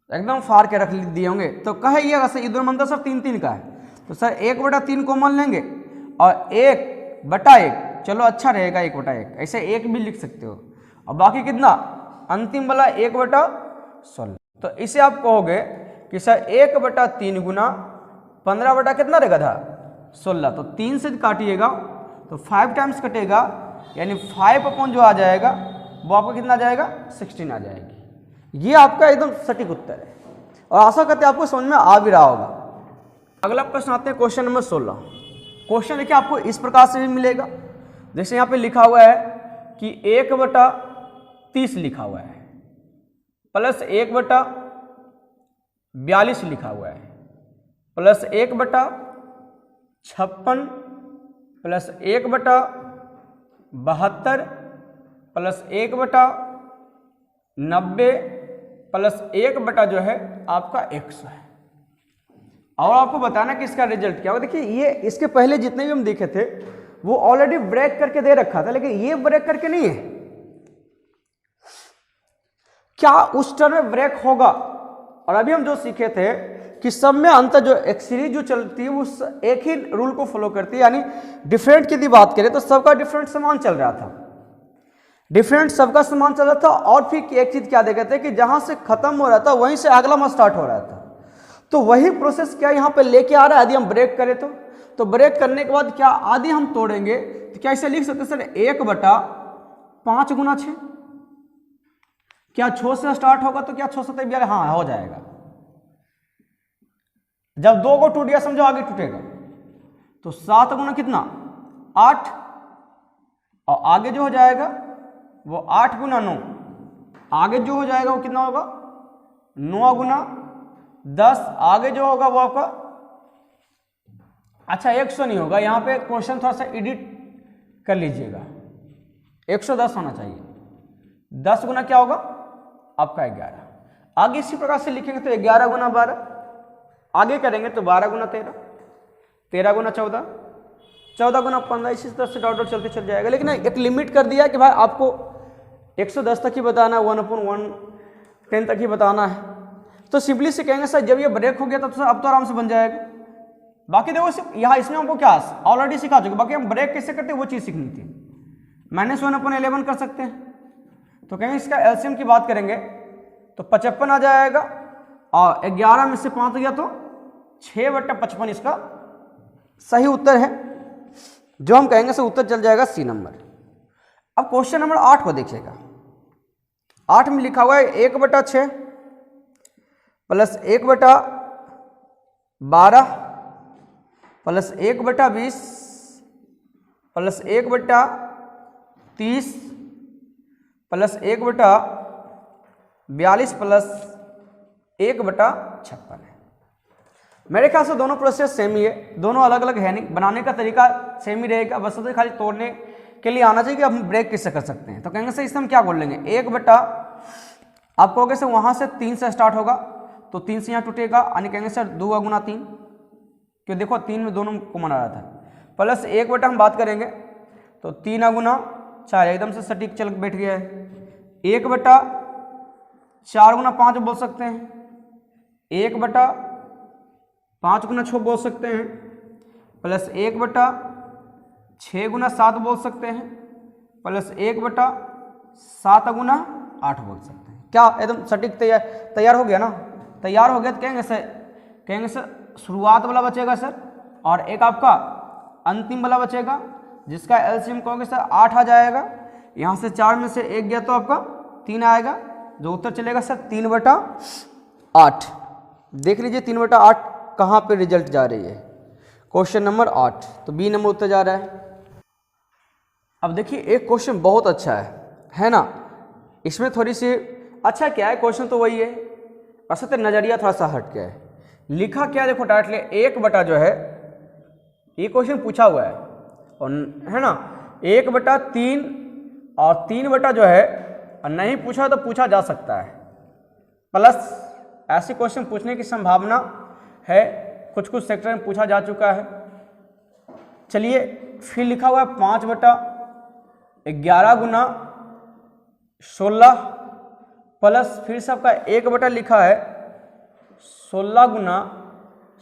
एकदम फाड़ के रख दिए होंगे। तो कहिएगा सर इधर मंत्र सर 3 का है, तो सर 1/3 कॉमन लेंगे, और 1/1, चलो अच्छा रहेगा 1/1, ऐसे 1 भी लिख सकते हो, और बाकी कितना अंतिम वाला 1/16। तो इसे आप कहोगे कि सर 1/3 गुना 15 कितना रहेगा था 16, तो 3 से काटिएगा तो 5 टाइम्स कटेगा, यानी 5 जो आ जाएगा वो आपका कितना आ जाएगा 16 आ जाएगी। ये आपका एकदम सटीक उत्तर है, और आशा करते हैं आपको समझ में आ भी रहा होगा। अगला प्रश्न आते हैं क्वेश्चन नंबर 16। क्वेश्चन देखिए आपको इस प्रकार से भी मिलेगा, जैसे यहाँ पे लिखा हुआ है कि 1/30 लिखा हुआ है, प्लस 1/42 लिखा हुआ है, प्लस 1/56, प्लस 1/72, प्लस 1/90, प्लस 1 जो है आपका 100 है। और आपको बताना कि इसका रिजल्ट क्या होगा। देखिए ये इसके पहले जितने भी हम देखे थे वो ऑलरेडी ब्रेक करके दे रखा था, लेकिन ये ब्रेक करके नहीं है। क्या उस टर्म में ब्रेक होगा? और अभी हम जो सीखे थे कि सब में अंतर, जो एक सीरीज जो चलती है वो एक ही रूल को फॉलो करती है, यानी डिफरेंट की यदि बात करें तो सबका डिफरेंट समान चल रहा था, डिफरेंट सबका समान चल रहा था। और फिर एक चीज क्या देखते थे कि जहां से खत्म हो रहा था वहीं से अगला में स्टार्ट हो रहा था, तो वही प्रोसेस क्या यहाँ पे लेके आ रहा है। यदि हम ब्रेक करें तो ब्रेक करने के बाद क्या आदि हम तोड़ेंगे तो क्या इसे लिख सकते सर 1/5 गुना 6। क्या 6 से स्टार्ट होगा तो क्या 6 7 11, हाँ हो जाएगा। जब 2 को टूट गया समझो आगे टूटेगा, तो 7 गुना कितना 8, और आगे जो हो जाएगा वो 8 गुना 9, आगे जो हो जाएगा वो कितना होगा 9 गुना 10 आगे जो होगा वो आपका, अच्छा 100 नहीं होगा, यहाँ पे क्वेश्चन थोड़ा सा एडिट कर लीजिएगा, 110 होना चाहिए। 10 गुना क्या होगा आपका 11। आगे इसी प्रकार से लिखेंगे तो 11 गुना 12, आगे करेंगे तो 12 गुना 13, 13 गुना 14, 14 गुना 15, इसी तरह से डॉट डॉट चलते चल जाएगा। लेकिन एक लिमिट कर दिया कि भाई आपको 110 तक ही बताना है, 1/110 तक ही बताना है। तो सिंपली से कहेंगे सर जब ये ब्रेक हो गया तब तो अब तो आराम से बन जाएगा। बाकी देखो यहाँ इसमें हमको क्या ऑलरेडी सिखा चुके, बाकी हम ब्रेक कैसे करते हैं वो चीज़ सीखनी थी। -1/11 कर सकते हैं, तो कहेंगे इसका एलसीएम की बात करेंगे तो 55 आ जाएगा, और 11 में से 5 गया तो 6/55 इसका सही उत्तर है, जो हम कहेंगे सर उत्तर चल जाएगा सी नंबर। अब क्वेश्चन नंबर 8 को देखिएगा। 8 में लिखा हुआ है 1/6 plus 1/12 plus 1/20 plus 1/30 plus 1/42 plus 1/56 है। मेरे ख्याल से दोनों प्रोसेस सेम ही है, दोनों अलग अलग है नहीं, बनाने का तरीका सेम ही रहेगा, बस तो खाली तोड़ने के लिए आना चाहिए कि हम ब्रेक किससे कर सकते हैं। तो कहेंगे सर इससे हम क्या बोल लेंगे, 1/ आप कहोगे सर वहाँ से 3 से स्टार्ट होगा तो 3 से यहाँ टूटेगा, यानी कहेंगे सर 2 गुना 3, क्यों देखो 3 में दोनों को मना रहा था, प्लस 1/ हम बात करेंगे तो 3 गुना 4, एकदम से सटीक चल बैठ गया है। 1/4 गुना 5 बोल सकते हैं, 1/5 गुना 6 बोल सकते हैं, प्लस 1/6 गुना 7 बोल सकते हैं, प्लस 1/7 गुना 8 बोल सकते हैं। क्या एकदम सटीक तैयार हो गया ना? तैयार हो गया तो कहेंगे सर शुरुआत वाला बचेगा सर, और एक आपका अंतिम वाला बचेगा जिसका एलसीएम कहोगे सर 8 आ जाएगा। यहाँ से 4 में से 1 गया तो आपका 3 आएगा, जो उत्तर चलेगा सर 3/8। देख लीजिए 3/8 कहाँ पे रिजल्ट जा रही है, क्वेश्चन नंबर 8, तो बी नंबर उत्तर जा रहा है। अब देखिए एक क्वेश्चन बहुत अच्छा है ना, इसमें थोड़ी सी अच्छा क्या है, क्वेश्चन तो वही है, असल तो नज़रिया थोड़ा सा हट गया है। लिखा क्या देखो डायरेक्टली 1/ जो है ये क्वेश्चन पूछा हुआ है, और है ना 1/3 और 3/ जो है और नहीं पूछा तो पूछा जा सकता है, प्लस ऐसे क्वेश्चन पूछने की संभावना है, कुछ सेक्टर में पूछा जा चुका है। चलिए फिर लिखा हुआ है 5/11 गुना 16 प्लस फिर से आपका 1/ लिखा है 16 गुना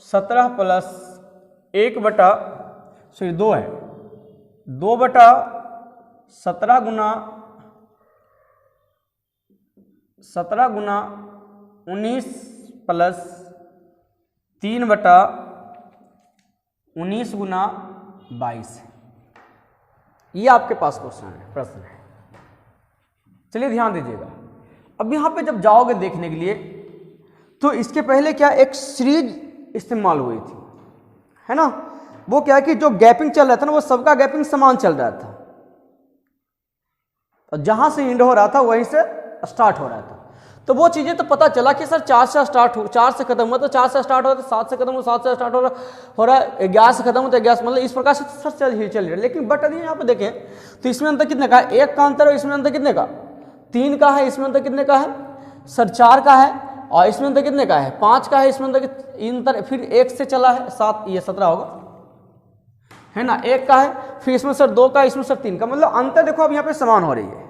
17 प्लस 2 है 2/17 गुना 19 प्लस 3/19 गुना 22 है। ये आपके पास प्रश्न है। चलिए ध्यान दीजिएगा, अब यहाँ पे जब जाओगे देखने के लिए तो इसके पहले क्या एक सीरीज इस्तेमाल हुई थी, है ना, वो क्या है कि जो गैपिंग चल रहा था ना वो सबका गैपिंग समान चल रहा था, और जहां से एंड हो रहा था वहीं से स्टार्ट हो रहा था। तो वो चीजें तो पता चला कि सर 4 से स्टार्ट हो, 4 से खत्म हुआ तो 4 से स्टार्ट हो रहा है, 7 से खत्म हो 7 से स्टार्ट हो रहा है, 11 से खत्म हो तो 11, मतलब इस प्रकार से सर चल रहा है। लेकिन बट यदि यहाँ पे देखें तो इसमें अंतर कितने का है, 1 का अंतर है, इसमें अंतर कितने का 3 का है, इसमें अंतर कितने का है सर 4 का है, और इसमें अंतर कितने का है 5 का है, इसमें अंतर फिर 1 से चला है 7, ये 17 होगा, है ना, 1 का है, फिर इसमें सर 2 का, इसमें सर 3 का, मतलब अंतर देखो अब यहाँ पे समान हो रही है।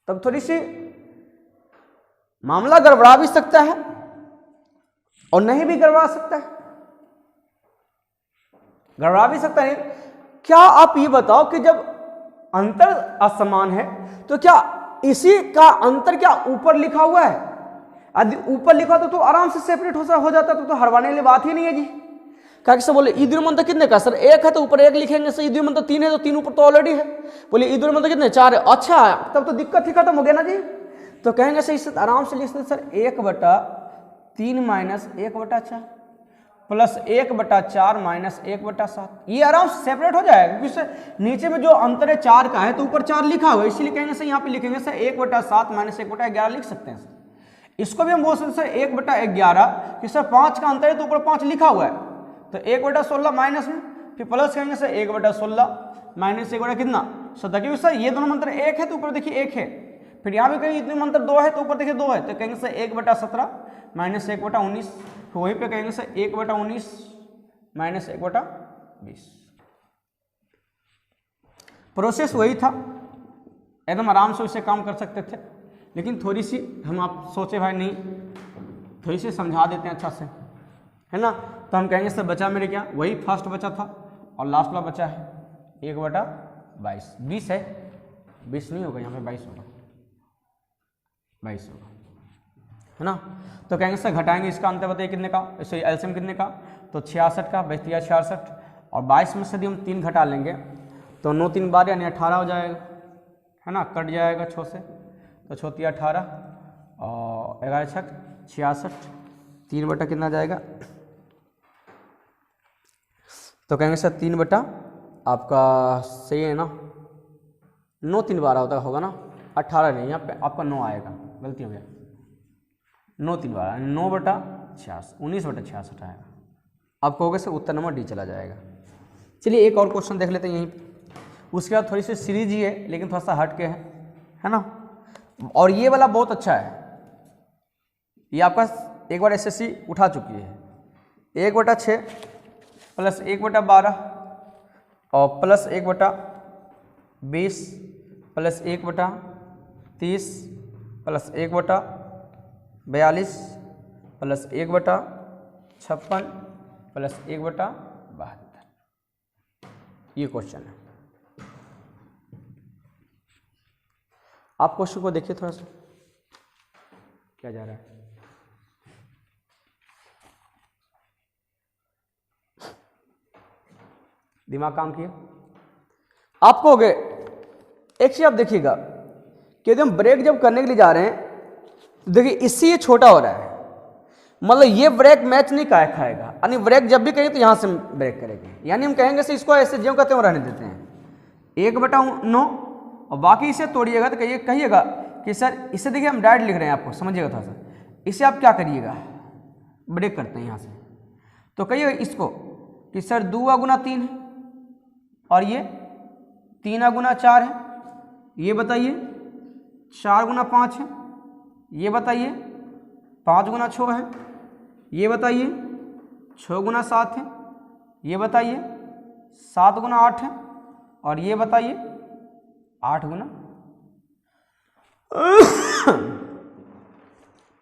तब थोड़ी सी मामला गड़बड़ा भी सकता है और नहीं भी गड़बड़ा सकता है, गड़बड़ा भी सकता है। क्या आप ये बताओ कि जब अंतर असमान है तो क्या इसी का अंतर क्या ऊपर लिखा हुआ है, यदि ऊपर लिखा तो आराम से सेपरेट हो जाता, तो हरवाने वाली बात ही नहीं है जी। क्या किसे बोले ईदुर मंत्र कितने का सर 1 है तो ऊपर 1 लिखेंगे सर, ईदुर मंत्र 3 है तो 3 ऊपर तो ऑलरेडी है, बोले ईदुर मंत्र कितने 4 है, अच्छा तब तो दिक्कत ही खत्म हो गया ना जी। तो कहेंगे सर इससे आराम से लिख सकते सर 1/3 माइनस 1/4 प्लस 1/4 माइनस 1/7, ये आराम से सेपरेट हो जाएगा, क्योंकि नीचे में जो अंतर है 4 का है तो ऊपर 4 लिखा हुआ है, इसीलिए कहेंगे सर यहाँ पे लिखेंगे सर 1/7 माइनस 1/11 लिख सकते हैं सर। इसको भी हम बोल सकते हैं 1/11 कि सर 5 का अंतर है तो ऊपर 5 लिखा हुआ है, तो 1/16 माइनस में फिर प्लस करेंगे सर 1/16 माइनस 1 कितना 17, क्योंकि सर ये दोनों मंत्र 1 है तो ऊपर देखिए 1 है, फिर यहाँ भी कहेंगे इतने मंत्र 2 है तो ऊपर देखिए 2 है, तो कहेंगे सर 1/17 माइनस 1/19, फिर वहीं पे कहेंगे सर 1/19 माइनस 1/20। प्रोसेस वही था, एकदम आराम से उसे काम कर सकते थे, लेकिन थोड़ी सी हम आप सोचे भाई नहीं थोड़ी सी समझा देते हैं अच्छा से, है ना। तो हम कहेंगे सर बचा मेरे क्या, वही फर्स्ट बचा था और लास्ट वाला बचा है 1/22, 20 है, 20 नहीं होगा यहाँ पे 22 होगा, 22 होगा, है ना। तो कहेंगे सर घटाएंगे इसका अंतर बताइए कितने का, इससे एलसीएम कितने का, तो 66 का, 66 और 22 में से यदि हम 3 घटा लेंगे तो 9 3 12 यानी 18 हो जाएगा, है ना, कट जाएगा 6 से, तो 6 3 18 और 11 6 66, 3 बटा कितना जाएगा, तो कहेंगे सर 3 बटा आपका सही है ना, 9 3 12 होगा ना, 18 नहीं, यहाँ पे आपका 9 आएगा, गलती हो गया, 9 3 12 9/66 19/66 आएगा, आपको होगा सर उत्तर नंबर डी चला जाएगा। चलिए एक और क्वेश्चन देख लेते हैं यहीं, उसके बाद थोड़ी सी सीरीज ही है लेकिन थोड़ा सा हट के है ना, और ये वाला बहुत अच्छा है, ये आपका एक बार एसएससी उठा चुकी है, 1/6 प्लस 1/12 और plus 1/20 plus 1/30 plus 1/42 plus 1/56 plus 1/72, ये क्वेश्चन है। आप क्वेश्चन को देखिए थोड़ा सा क्या जा रहा है, दिमाग काम किया, आप कहोगे एक चीज आप देखिएगा कि यदि हम ब्रेक जब करने के लिए जा रहे हैं तो देखिए इससे ये छोटा हो रहा है, मतलब ये ब्रेक मैच नहीं खाएगा, यानी ब्रेक जब भी करेंगे तो यहां से ब्रेक करेंगे, यानी हम कहेंगे से इसको ऐसे ज्यों कहते हैं रहने देते हैं 1/9 और बाकी इसे तोड़िएगा तो कहिएगा कि सर इसे देखिए हम डायरेक्ट लिख रहे हैं, आपको समझिएगा थोड़ा सा, इसे आप क्या करिएगा ब्रेक करते हैं यहाँ से, तो कहिएगा इसको कि सर 2 गुना 3 है और ये 3 गुना 4 है, ये बताइए 4 गुना 5 है, ये बताइए 5 गुना 6 है, ये बताइए 6 गुना 7 है, ये बताइए 7 गुना 8 है और ये बताइए 8 गुना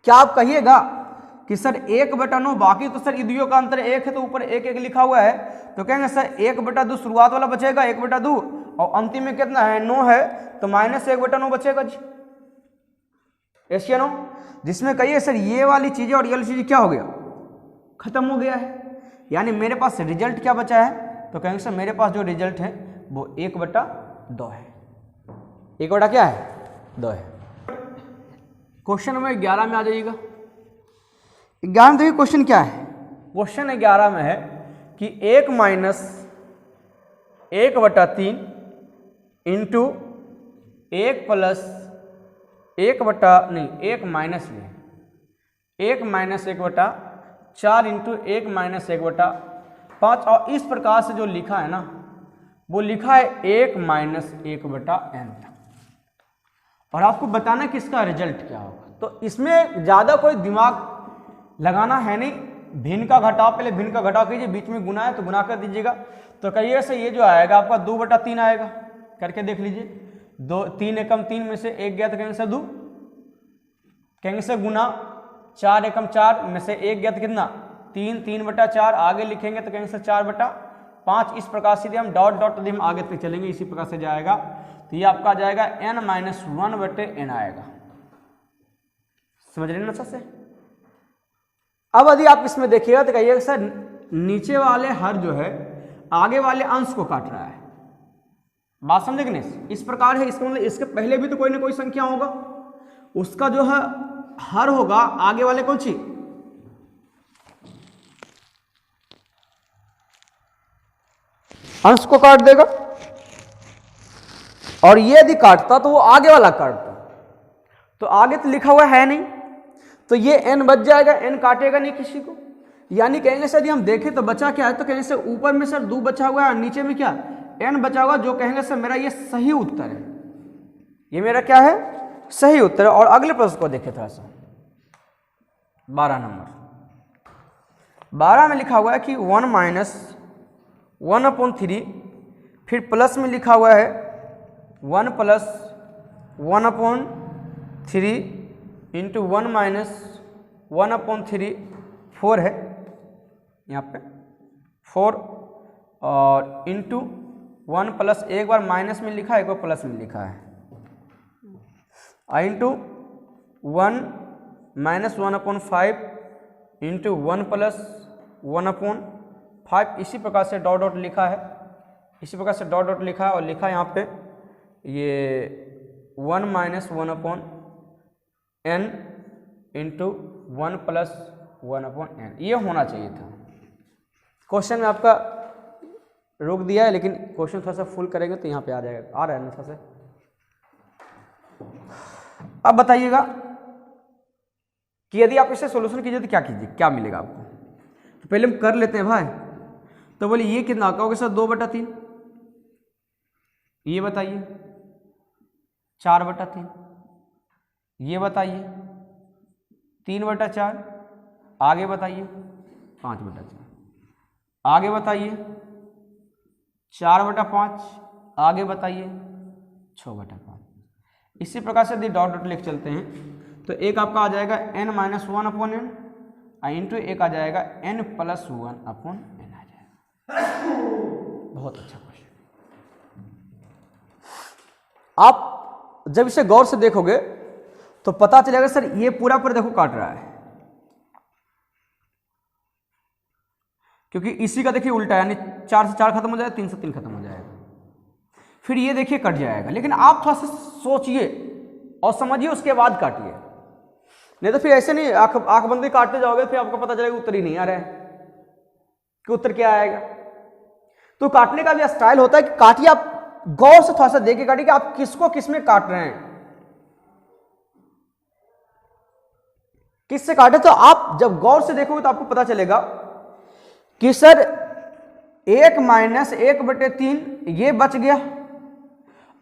क्या आप कहिएगा कि सर 1/9, बाकी तो सर इदियों का अंतर 1 है तो ऊपर 1 1 लिखा हुआ है, तो कहेंगे सर 1/2 शुरुआत वाला बचेगा 1/2 और अंतिम में कितना है 9 है तो माइनस 1/9 बचेगा जी, एशिया 9, जिसमें कहिए सर ये वाली चीजें और ये वाली चीजें क्या हो गया खत्म हो गया है, यानी मेरे पास रिजल्ट क्या बचा है, तो कहेंगे सर मेरे पास जो रिजल्ट है वो 1/2 है, 1 क्या है 2 है। क्वेश्चन नंबर 11 में आ जाइएगा, 11 में देखिए क्वेश्चन क्या है, क्वेश्चन 11 में है कि 1 minus 1/3 into 1 plus 1 minus 1/4 into 1 minus 1/5, और इस प्रकार से जो लिखा है ना वो लिखा है 1 माइनस 1/n, और आपको बताना कि इसका रिजल्ट क्या होगा। तो इसमें ज़्यादा कोई दिमाग लगाना है नहीं, भिन्न का घटाव, पहले भिन्न का घटाव कीजिए, बीच में गुना है तो गुना कर दीजिएगा, तो कहिए से ये जो आएगा आपका 2/3 आएगा, करके देख लीजिए, 3 एकम 3 में से 1 गया तो कहेंगे सर 2, कहेंगे सर गुना 4 एकम 4 में से 1 गया तो कितना 3, 3/4 आगे लिखेंगे तो कहेंगे सर 4/5, इस प्रकार से हम डॉट डॉट यदि हम आगे तक चलेंगे इसी प्रकार से जाएगा, तो ये आपका जाएगा n-1/n आएगा, समझ रहे हैं ना से। अब यदि आप इसमें देखिएगा तो कहिएगा सर नीचे वाले हर जो है आगे वाले अंश को काट रहा है, बात समझे कि नहीं, इस प्रकार है, इसका मतलब इसके पहले भी तो कोई ना कोई संख्या होगा, उसका जो है हर होगा आगे वाले कौन सी अंश को काट देगा, और ये यदि काटता तो वो आगे वाला काटता, तो आगे तो लिखा हुआ है नहीं, तो ये n बच जाएगा, n काटेगा नहीं किसी को। यानी कहेंगे सर यदि हम देखें तो बचा क्या है, तो कहेंगे सर ऊपर में सर 2 बचा हुआ है और नीचे में क्या n बचा हुआ, जो कहेंगे सर मेरा ये सही उत्तर है, ये मेरा क्या है सही उत्तर है। और अगले प्रश्न को देखें थोड़ा सा, 12 नंबर। 12 में लिखा हुआ है कि 1 माइनस 1/3, फिर प्लस में लिखा हुआ है 1 प्लस 1/3 इंटू 1 माइनस 1/3, 4 है यहाँ पे 4, और इंटू 1 प्लस, एक बार माइनस में लिखा है एक बार प्लस में लिखा है, इंटू 1 माइनस 1/5 इंटू 1 प्लस 1/5। इसी प्रकार से डॉट डॉट लिखा है, इसी प्रकार से डॉट डॉट लिखा है और लिखा है यहाँ पे ये 1 minus 1/n into 1 plus 1/n, ये होना चाहिए था। क्वेश्चन में आपका रोक दिया है, लेकिन क्वेश्चन थोड़ा सा फुल करेंगे तो यहाँ पे आ जाएगा, आ रहा है ना थोड़ा सा। अब बताइएगा कि यदि आप इसे सॉल्यूशन कीजिए तो क्या कीजिए, क्या मिलेगा आपको। तो पहले हम कर लेते हैं भाई। तो बोले ये कितना कहोगे सर 2/3, ये बताइए 4/3, ये बताइए 3/4, आगे बताइए 5/4, आगे बताइए 4/5, आगे बताइए 6/5। इसी प्रकार से यदि डॉट डॉट लिख चलते हैं तो एक आपका आ जाएगा n माइनस 1/n इंटू एक आ जाएगा n प्लस 1/n आ जाएगा। बहुत अच्छा क्वेश्चन। आप जब इसे गौर से देखोगे तो पता चलेगा सर ये पूरा पर देखो काट रहा है, क्योंकि इसी का देखिए उल्टा, यानी 4 से 4 खत्म हो जाएगा, 3 से 3 खत्म हो जाएगा, फिर ये देखिए कट जाएगा। लेकिन आप थोड़ा सा सोचिए और समझिए उसके बाद काटिए, नहीं तो फिर ऐसे नहीं आंख बंद काटते जाओगे फिर आपको पता चलेगा उत्तर ही नहीं आ रहा है कि उत्तर क्या आएगा। तो काटने का भी स्टाइल होता है कि काटिए, आप गौर से थोड़ा सा देख के काटिए कि आप किसको किस में काट रहे हैं, किससे काटे। तो आप जब गौर से देखोगे तो आपको पता चलेगा कि सर 1 माइनस 1/3 ये बच गया,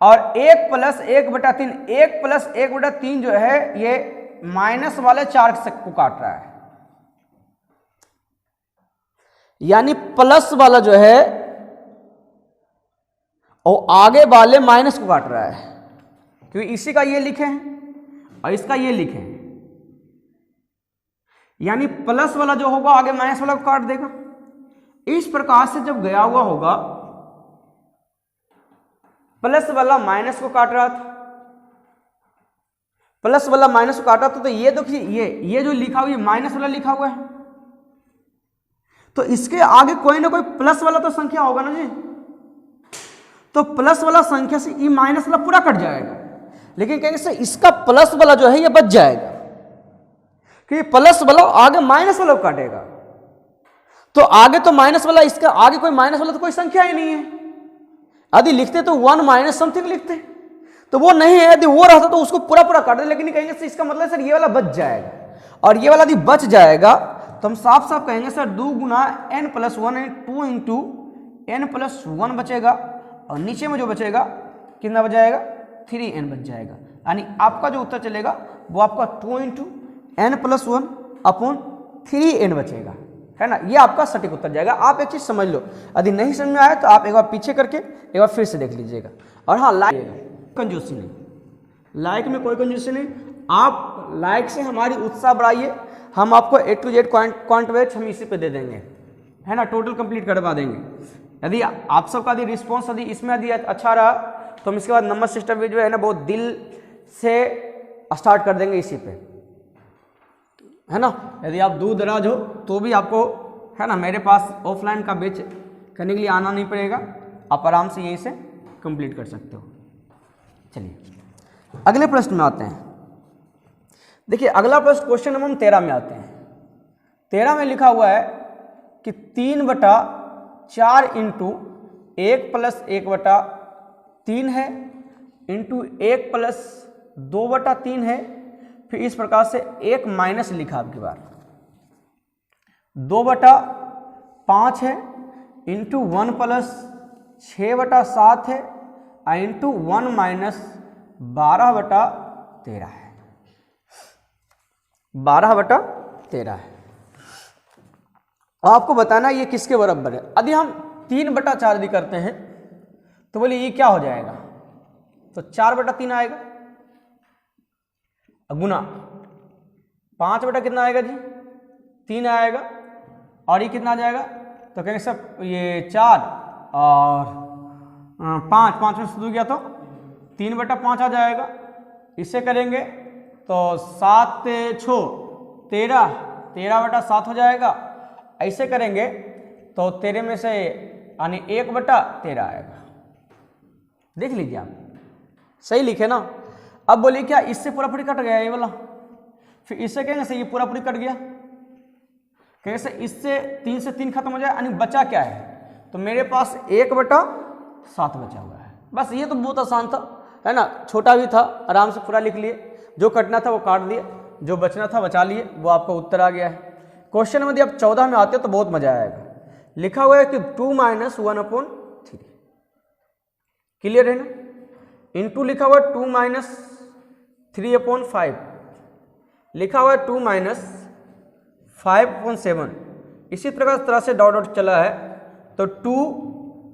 और 1 प्लस 1/3, 1 प्लस 1/3 जो है ये माइनस वाले 4 को काट रहा है, यानी प्लस वाला जो है और आगे वाले माइनस को काट रहा है, क्योंकि इसी का ये लिखे हैं और इसका ये लिखे हैं, यानी प्लस वाला जो होगा आगे माइनस वाला को काट देगा। इस प्रकार से जब गया हुआ होगा, प्लस वाला माइनस को काट रहा था, प्लस वाला माइनस को काटा तो ये देखिए ये जो लिखा हुआ है माइनस वाला लिखा हुआ है, तो इसके आगे कोई ना कोई प्लस वाला तो संख्या होगा ना जी। तो प्लस वाला संख्या से ये माइनस वाला पूरा कट जाएगा, लेकिन कहेंगे सर इसका प्लस वाला जो है ये बच जाएगा, कि प्लस वाला आगे माइनस वाला को काटेगा। तो आगे तो माइनस वाला, इसका आगे कोई माइनस वाला तो कोई संख्या ही नहीं है। यदि लिखते तो 1 माइनस समथिंग लिखते, तो वो नहीं है, यदि वो रहता तो उसको पूरा पूरा काट दे। लेकिन कहेंगे सर इसका मतलब सर ये वाला बच जाएगा, और ये वाला यदि बच जाएगा तो हम साफ साफ कहेंगे सर 2 गुना n प्लस 1 है, 2 इंटू n प्लस 1 बचेगा, और नीचे में जो बचेगा कितना बच जाएगा 3n बच जाएगा। यानी आपका जो उत्तर चलेगा वो आपका 2 into n plus 1 upon 3n बचेगा, है ना। ये आपका सटीक उत्तर जाएगा। आप एक चीज समझ लो, यदि नहीं समझ में आया तो आप एक बार पीछे करके एक बार फिर से देख लीजिएगा। और हाँ, लाइक कंजूसी नहीं, लाइक में कोई कंजूसी नहीं। आप लाइक से हमारी उत्साह बढ़ाइए, हम आपको A to Z quant batch हम इसी पे दे देंगे, है ना, टोटल कंप्लीट करवा देंगे। यदि आप सबका यदि रिस्पॉन्स यदि इसमें यदि अच्छा रहा तो हम इसके बाद नंबर सिस्टम भी जो है ना बहुत दिल से स्टार्ट कर देंगे इसी पे, है ना। यदि आप दूर दराज हो तो भी आपको, है ना, मेरे पास ऑफलाइन का बैच करने के लिए आना नहीं पड़ेगा, आप आराम से यहीं से कंप्लीट कर सकते हो। चलिए अगले प्रश्न में आते हैं। देखिए अगला प्रश्न क्वेश्चन नंबर 13 में आते हैं। 13 में लिखा हुआ है कि 3/4 इंटू 1 प्लस 1/3 है, इंटू 1 प्लस 2/3 है, फिर इस प्रकार से एक माइनस लिखा आपकी बार 2/5 है इंटू 1 प्लस 6/7 है इंटू 1 माइनस 12/13 है, 12/13 है। आपको बताना ये किसके बराबर है। यदि हम 3/4 यदि करते हैं तो बोलिए ये क्या हो जाएगा, तो 4/3 आएगा, गुना 5 बटा कितना आएगा जी 3 आएगा, और ये कितना आ जाएगा, तो कहेंगे सब ये 4 और 5 में से 2 गया तो 3/5 आ जाएगा। इससे करेंगे तो 7 6 13, 13/7 हो जाएगा। ऐसे करेंगे तो 13 में से यानी 1/13 आएगा। देख लीजिए आप, सही लिखे ना। अब बोलिए क्या इससे पूरा पूरी कट गया ये वाला, फिर इससे कहेंगे से ये पूरा पूरी कट गया, कहेंगे से इससे 3 से 3 खत्म हो जाए, यानी बचा क्या है, तो मेरे पास 1/7 बचा हुआ है। बस ये तो बहुत आसान था, है ना, छोटा भी था, आराम से पूरा लिख लिए, जो कटना था वो काट दिए, जो बचना था बचा लिए, वो आपका उत्तर आ गया है। क्वेश्चन में यदि आप 14 में आते हो तो बहुत मजा आएगा। लिखा हुआ है कि 2 - 1/3, क्लियर है ना। इनटू लिखा हुआ है 2 - 3/5, लिखा हुआ है 2 - 5/7। इसी तरह से डॉट डॉट चला है तो 2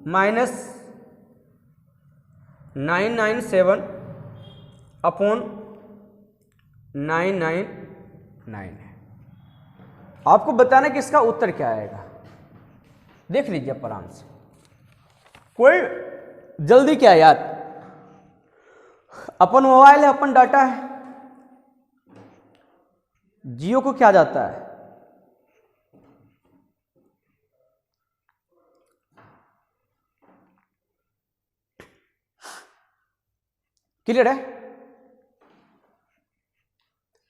- 997/999 है। आपको बताना कि इसका उत्तर क्या आएगा, देख लीजिए आप आराम से, कोई जल्दी क्या यार, अपन मोबाइल है, अपन डाटा है, जियो को क्या जाता है, क्लियर है।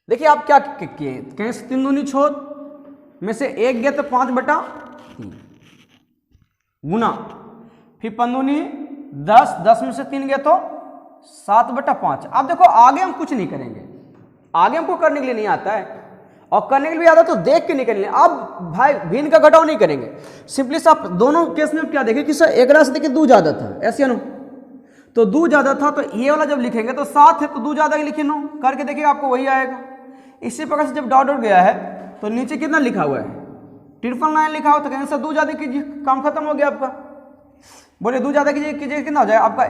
देखिए आप क्या किए, कहें 3 दूनी छोड़ में से 1 गया तो 5/3 गुना, फिर 5 दूनी 10, 10 में से 3 गया तो 7/5। अब देखो आगे हम कुछ नहीं करेंगे, आगे हमको करने के लिए नहीं आता है, और करने के लिए भी आता तो देख के नहीं करेंगे। अब भाई भिन्न का घटाव नहीं करेंगे, सिंपली से आप दोनों केस में क्या देखें कि सर एक राशि देखिए 2 ज्यादा था, ऐसे नो, तो 2 ज्यादा था, तो ये वाला जब लिखेंगे तो 7 है तो 2 ज्यादा ही लिखे नो, करके देखिए आपको वही आएगा। इसी प्रकार से जब डॉट डॉट गया है तो नीचे कितना लिखा हुआ है 999 लिखा हुआ, तो कहेंगे सर 2 ज्यादा कीजिए, काम खत्म हो गया आपका। बोले 2 ज्यादा कीजिए, कितना हो जाएगा आपका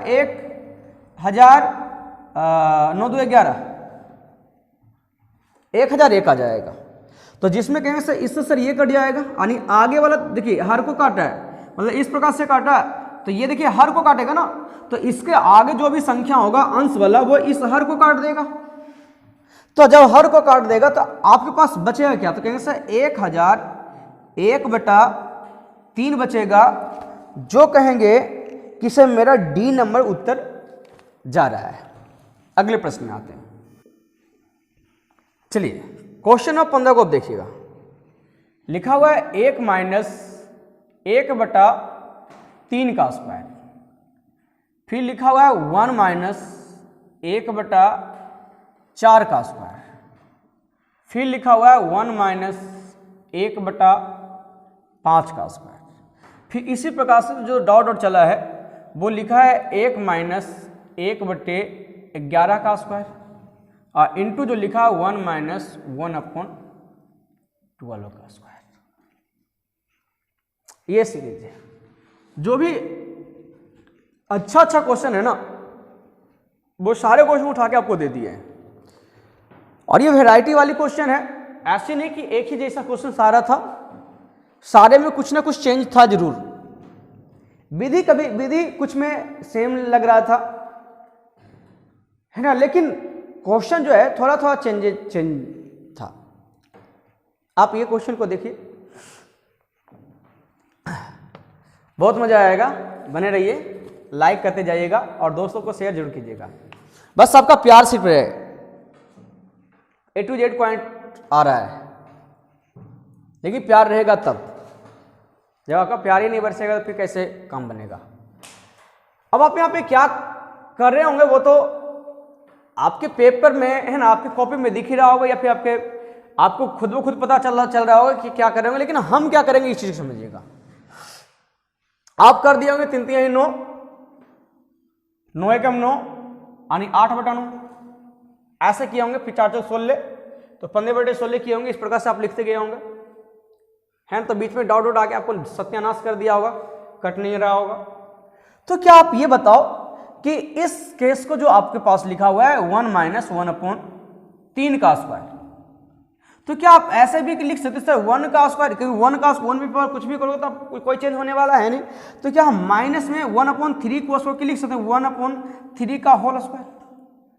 1000, 9 2 11, 1001 आ जाएगा। तो जिसमें कहेंगे सर इससे सर ये कट जाएगा, यानी आगे वाला देखिए हर को काटा है, मतलब इस प्रकार से काटा है, तो ये देखिए हर को काटेगा ना, तो इसके आगे जो भी संख्या होगा अंश वाला वो इस हर को काट देगा। तो जब हर को काट देगा तो आपके पास बचेगा क्या, तो कहेंगे सर 1001/3 बचेगा, जो कहेंगे कि सर मेरा डी नंबर उत्तर जा रहा है। अगले प्रश्न में आते हैं। चलिए क्वेश्चन नंबर 15 को अब देखिएगा, लिखा हुआ है 1 - 1/3 का स्क्वायर, फिर लिखा हुआ है 1 - 1/4 का स्क्वायर, फिर लिखा हुआ है 1 - 1/5 का स्क्वायर, फिर इसी प्रकार से जो डॉट डॉट चला है वो लिखा है 1 - 1/11 का स्क्वायर, और इंटू जो लिखा है 1 - 1/12 का स्क्वायर। ये सीरीज है। जो भी अच्छा क्वेश्चन है ना वो सारे क्वेश्चन उठा के आपको दे दिए हैं, और ये वैरायटी वाली क्वेश्चन है, ऐसे नहीं कि एक ही जैसा क्वेश्चन सारा था, सारे में कुछ ना कुछ चेंज था जरूर। विधि कुछ में सेम लग रहा था, है ना, लेकिन क्वेश्चन जो है थोड़ा थोड़ा चेंज था। आप ये क्वेश्चन को देखिए, बहुत मजा आएगा, बने रहिए, लाइक करते जाइएगा और दोस्तों को शेयर जरूर कीजिएगा। बस आपका प्यार सिर्फ रहे, A to Z पॉइंट आ रहा है, लेकिन प्यार रहेगा तब, जब आपका प्यार ही नहीं बरसेगा तो फिर कैसे काम बनेगा। अब आप यहाँ पे क्या कर रहे होंगे वो तो आपके पेपर में है ना, आपके कॉपी में दिख ही रहा होगा या फिर आपको खुद ब खुद पता चल रहा होगा कि क्या करेंगे, लेकिन हम क्या करेंगे इस चीज को समझिएगा। आप कर दिए होंगे 3 3 9, 9 एकम 9 यानी 8/9 ऐसे किए होंगे, फिर 4 4 16 तो 15/16 किए होंगे। इस प्रकार से आप लिखते गए होंगे, है तो बीच में डॉट डॉट आके आपको सत्यानाश कर दिया होगा, कट नहीं रहा होगा। तो क्या आप ये बताओ कि इस केस को जो आपके पास लिखा हुआ है 1 - 1/3 का स्क्वायर, तो क्या आप ऐसे भी लिख सकते सर 1 का स्क्वायर, क्योंकि 1 का 1 भी पर कुछ भी करोगे तो कोई चेंज होने वाला है नहीं। तो क्या हम माइनस में 1/3 को स्क्वायर लिख सकते हैं, 1/3 का होल स्क्वायर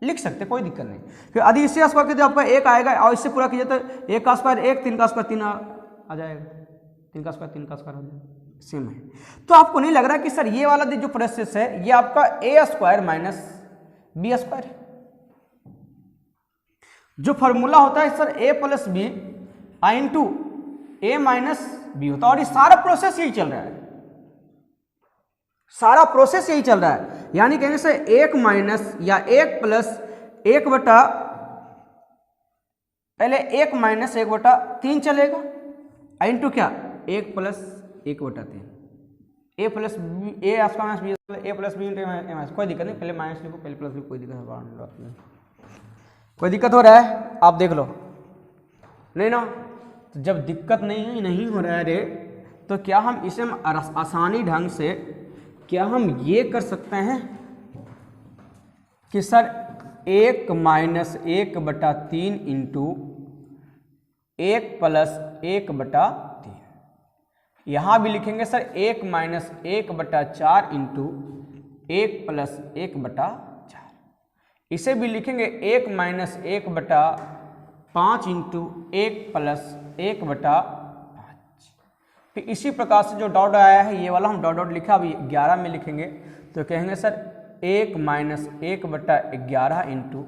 लिख सकते, कोई दिक्कत नहीं। फिर यदि इससे स्क्वायर कीजिए आपका 1 आएगा, और इससे पूरा कीजिए तो 1 का स्क्वायर 1, 3 का स्क्वायर 3 आ जाएगा, 3 का स्क्वायर 3 का स्क्वायर हो जाएगा, सेम है। तो आपको नहीं लग रहा कि सर ये वाला जो प्रोसेस है ये आपका a² माइनस b² है। जो फॉर्मूला होता है sir a + b into a - b होता है, और ये सारा प्रोसेस यही चल रहा है, सारा प्रोसेस यही चल रहा है। यानी कहने से 1 माइनस या 1 प्लस 1 बटा, पहले 1 - 1/3 चलेगा, इंटू क्या 1 + 1/3, a + b, a² - b, a + b into a, कोई दिक्कत नहीं, पहले माइनस लिखो, पहले प्लस लिखो, कोई दिक्कत नहीं, कोई दिक्कत हो रहा है आप देख लो, नहीं ना। तो जब दिक्कत नहीं हो रहा है रे, तो क्या हम इसे आसानी ढंग से क्या हम ये कर सकते हैं कि सर 1 - 1/3 इंटू 1 + 1/3, यहां भी लिखेंगे सर 1 - 1/4 इंटू 1 + 1/4, इसे भी लिखेंगे 1 - 1/5 इंटू 1 + 1/5। फिर इसी प्रकार से जो डॉट आया है ये वाला हम डॉट डॉट लिखा, अभी 11 में लिखेंगे तो कहेंगे सर 1 - 1/11 इंटू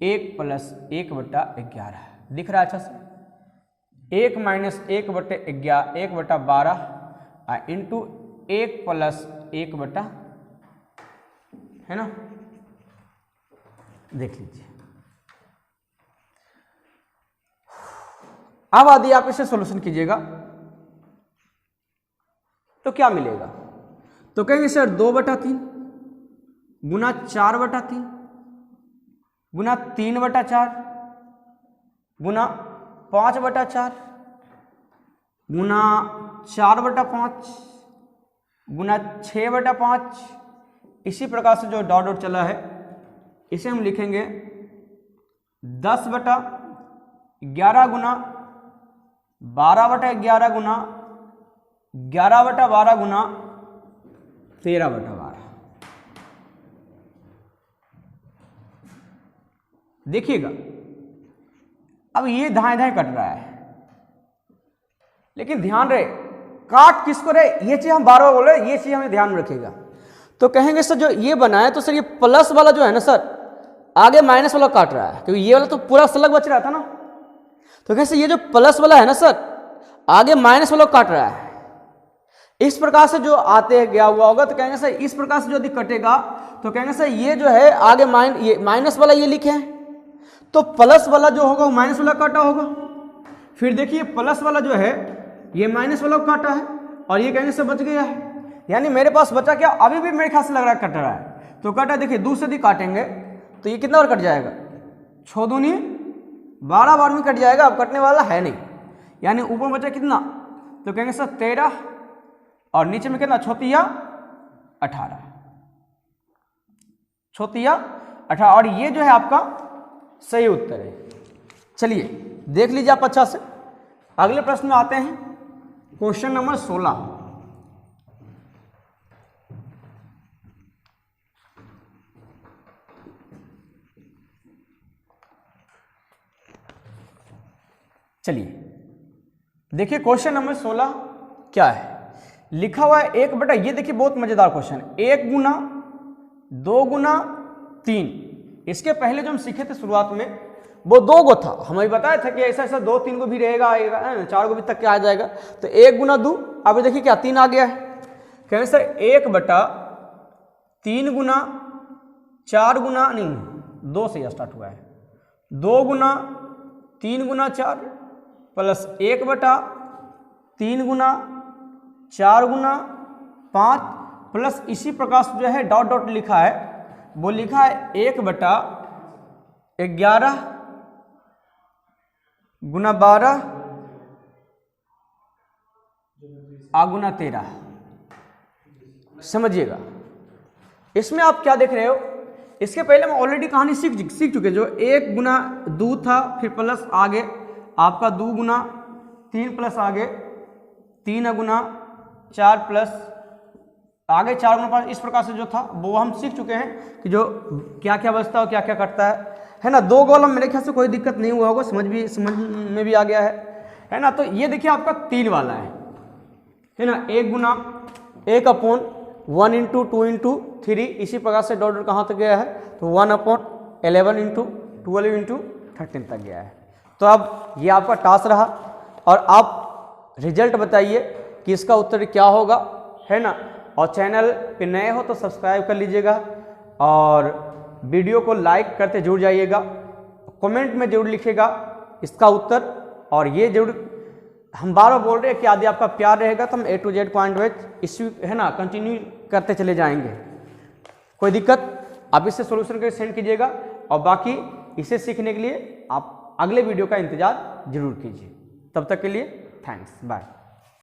1 + 1/11, दिख रहा है अच्छा से, 1 - 1/12 इंटू 1 + 1/, है ना, देख लीजिए। अब यदि आप इसे सॉल्यूशन कीजिएगा तो क्या मिलेगा, तो कहेंगे सर 2/3 गुना 4/3 गुना 3/4 गुना 5/4 गुना 4/5 गुना 6/5। इसी प्रकार से जो डॉट डॉट चला है इसे हम लिखेंगे 10/11 गुना 12/11 गुना 11/12 गुना 13/12। देखिएगा अब ये धाए धाए कट रहा है, लेकिन ध्यान रहे काट किसको रहे, ये चीज हम बार बार बोल रहे हैं, ये चीज हमें ध्यान में रखिएगा। तो कहेंगे सर जो ये बना है तो सर ये प्लस वाला जो है ना सर आगे माइनस वाला काट रहा है, क्योंकि ये वाला तो पूरा सलग बच रहा था ना। तो कैसे ये जो प्लस वाला है ना सर आगे माइनस वाला काट रहा है, इस प्रकार से जो आते गया हुआ होगा। तो कहेंगे सर इस प्रकार से जो यदि कटेगा तो कहेंगे सर ये जो है आगे ये माइनस वाला ये लिखे हैं, तो प्लस वाला जो होगा वो माइनस वाला काटा होगा। फिर देखिए प्लस वाला जो है ये माइनस वाला काटा है, और ये कहेंगे सर बच गया है, यानी मेरे पास बचा क्या, अभी भी मेरे ख्याल से लग रहा है कट रहा है। तो कटा देखिए दूसरे दी काटेंगे तो ये कितना बार कट जाएगा, 6 दूनी 12 बार में कट जाएगा, अब कटने वाला है नहीं, यानी ऊपर बचा कितना, तो कहेंगे सर 13 और नीचे में कितना 6 × 18, 6 × 18, और ये जो है आपका सही उत्तर है। चलिए देख लीजिए आप अच्छा से। अगले प्रश्न में आते हैं, क्वेश्चन नंबर 16। चलिए देखिए क्वेश्चन नंबर 16 क्या है, लिखा हुआ है 1/, ये देखिए बहुत मजेदार क्वेश्चन है, 1 गुना 2 गुना 3। इसके पहले जो हम सीखे थे शुरुआत में वो 2 गो था, हमें बताया था कि ऐसा ऐसा 2 3 को भी रहेगा, आएगा 4 को भी तक के आ जाएगा। तो 1 गुना 2, अब देखिए क्या 3 आ गया है, कहें सर 1/3 गुना 4 गुना नहीं 2 से स्टार्ट हुआ है, 2 गुना 3 गुना 4 प्लस 1/3 गुना 4 गुना 5 प्लस इसी प्रकार से जो है डॉट डॉट लिखा है, वो लिखा है 1/11 गुना 12 गुना 13। समझिएगा इसमें आप क्या देख रहे हो, इसके पहले हम ऑलरेडी कहानी सीख चुके, जो 1 गुना 2 था, फिर प्लस आगे आपका 2 गुना 3 प्लस आगे 3 गुना 4 प्लस आगे 4 गुना 5, इस प्रकार से जो था वो हम सीख चुके हैं कि जो क्या क्या बचता है और क्या क्या कटता है ना। 2 कॉलम मेरे ख्याल से कोई दिक्कत नहीं हुआ होगा, समझ में भी आ गया है ना। तो ये देखिए आपका 3 वाला है ना, 1 गुना 1/1 इंटू 2 इंटू 3, इसी प्रकार से डॉट डॉट कहाँ तक गया है, तो 1/11 इंटू 12 इंटू 13 तक गया है। तो अब ये आपका टास्क रहा और आप रिजल्ट बताइए कि इसका उत्तर क्या होगा, है ना। और चैनल पे नए हो तो सब्सक्राइब कर लीजिएगा और वीडियो को लाइक करते जरूर जाइएगा, कमेंट में जरूर लिखिएगा इसका उत्तर। और ये जरूर हम बार बार बोल रहे हैं कि यदि आपका प्यार रहेगा तो हम A to Z point wise issue है ना कंटिन्यू करते चले जाएंगे। कोई दिक्कत आप इससे सोल्यूशन करके सेंड कीजिएगा और बाकी इसे सीखने के लिए आप अगले वीडियो का इंतजार जरूर कीजिए। तब तक के लिए थैंक्स, बाय।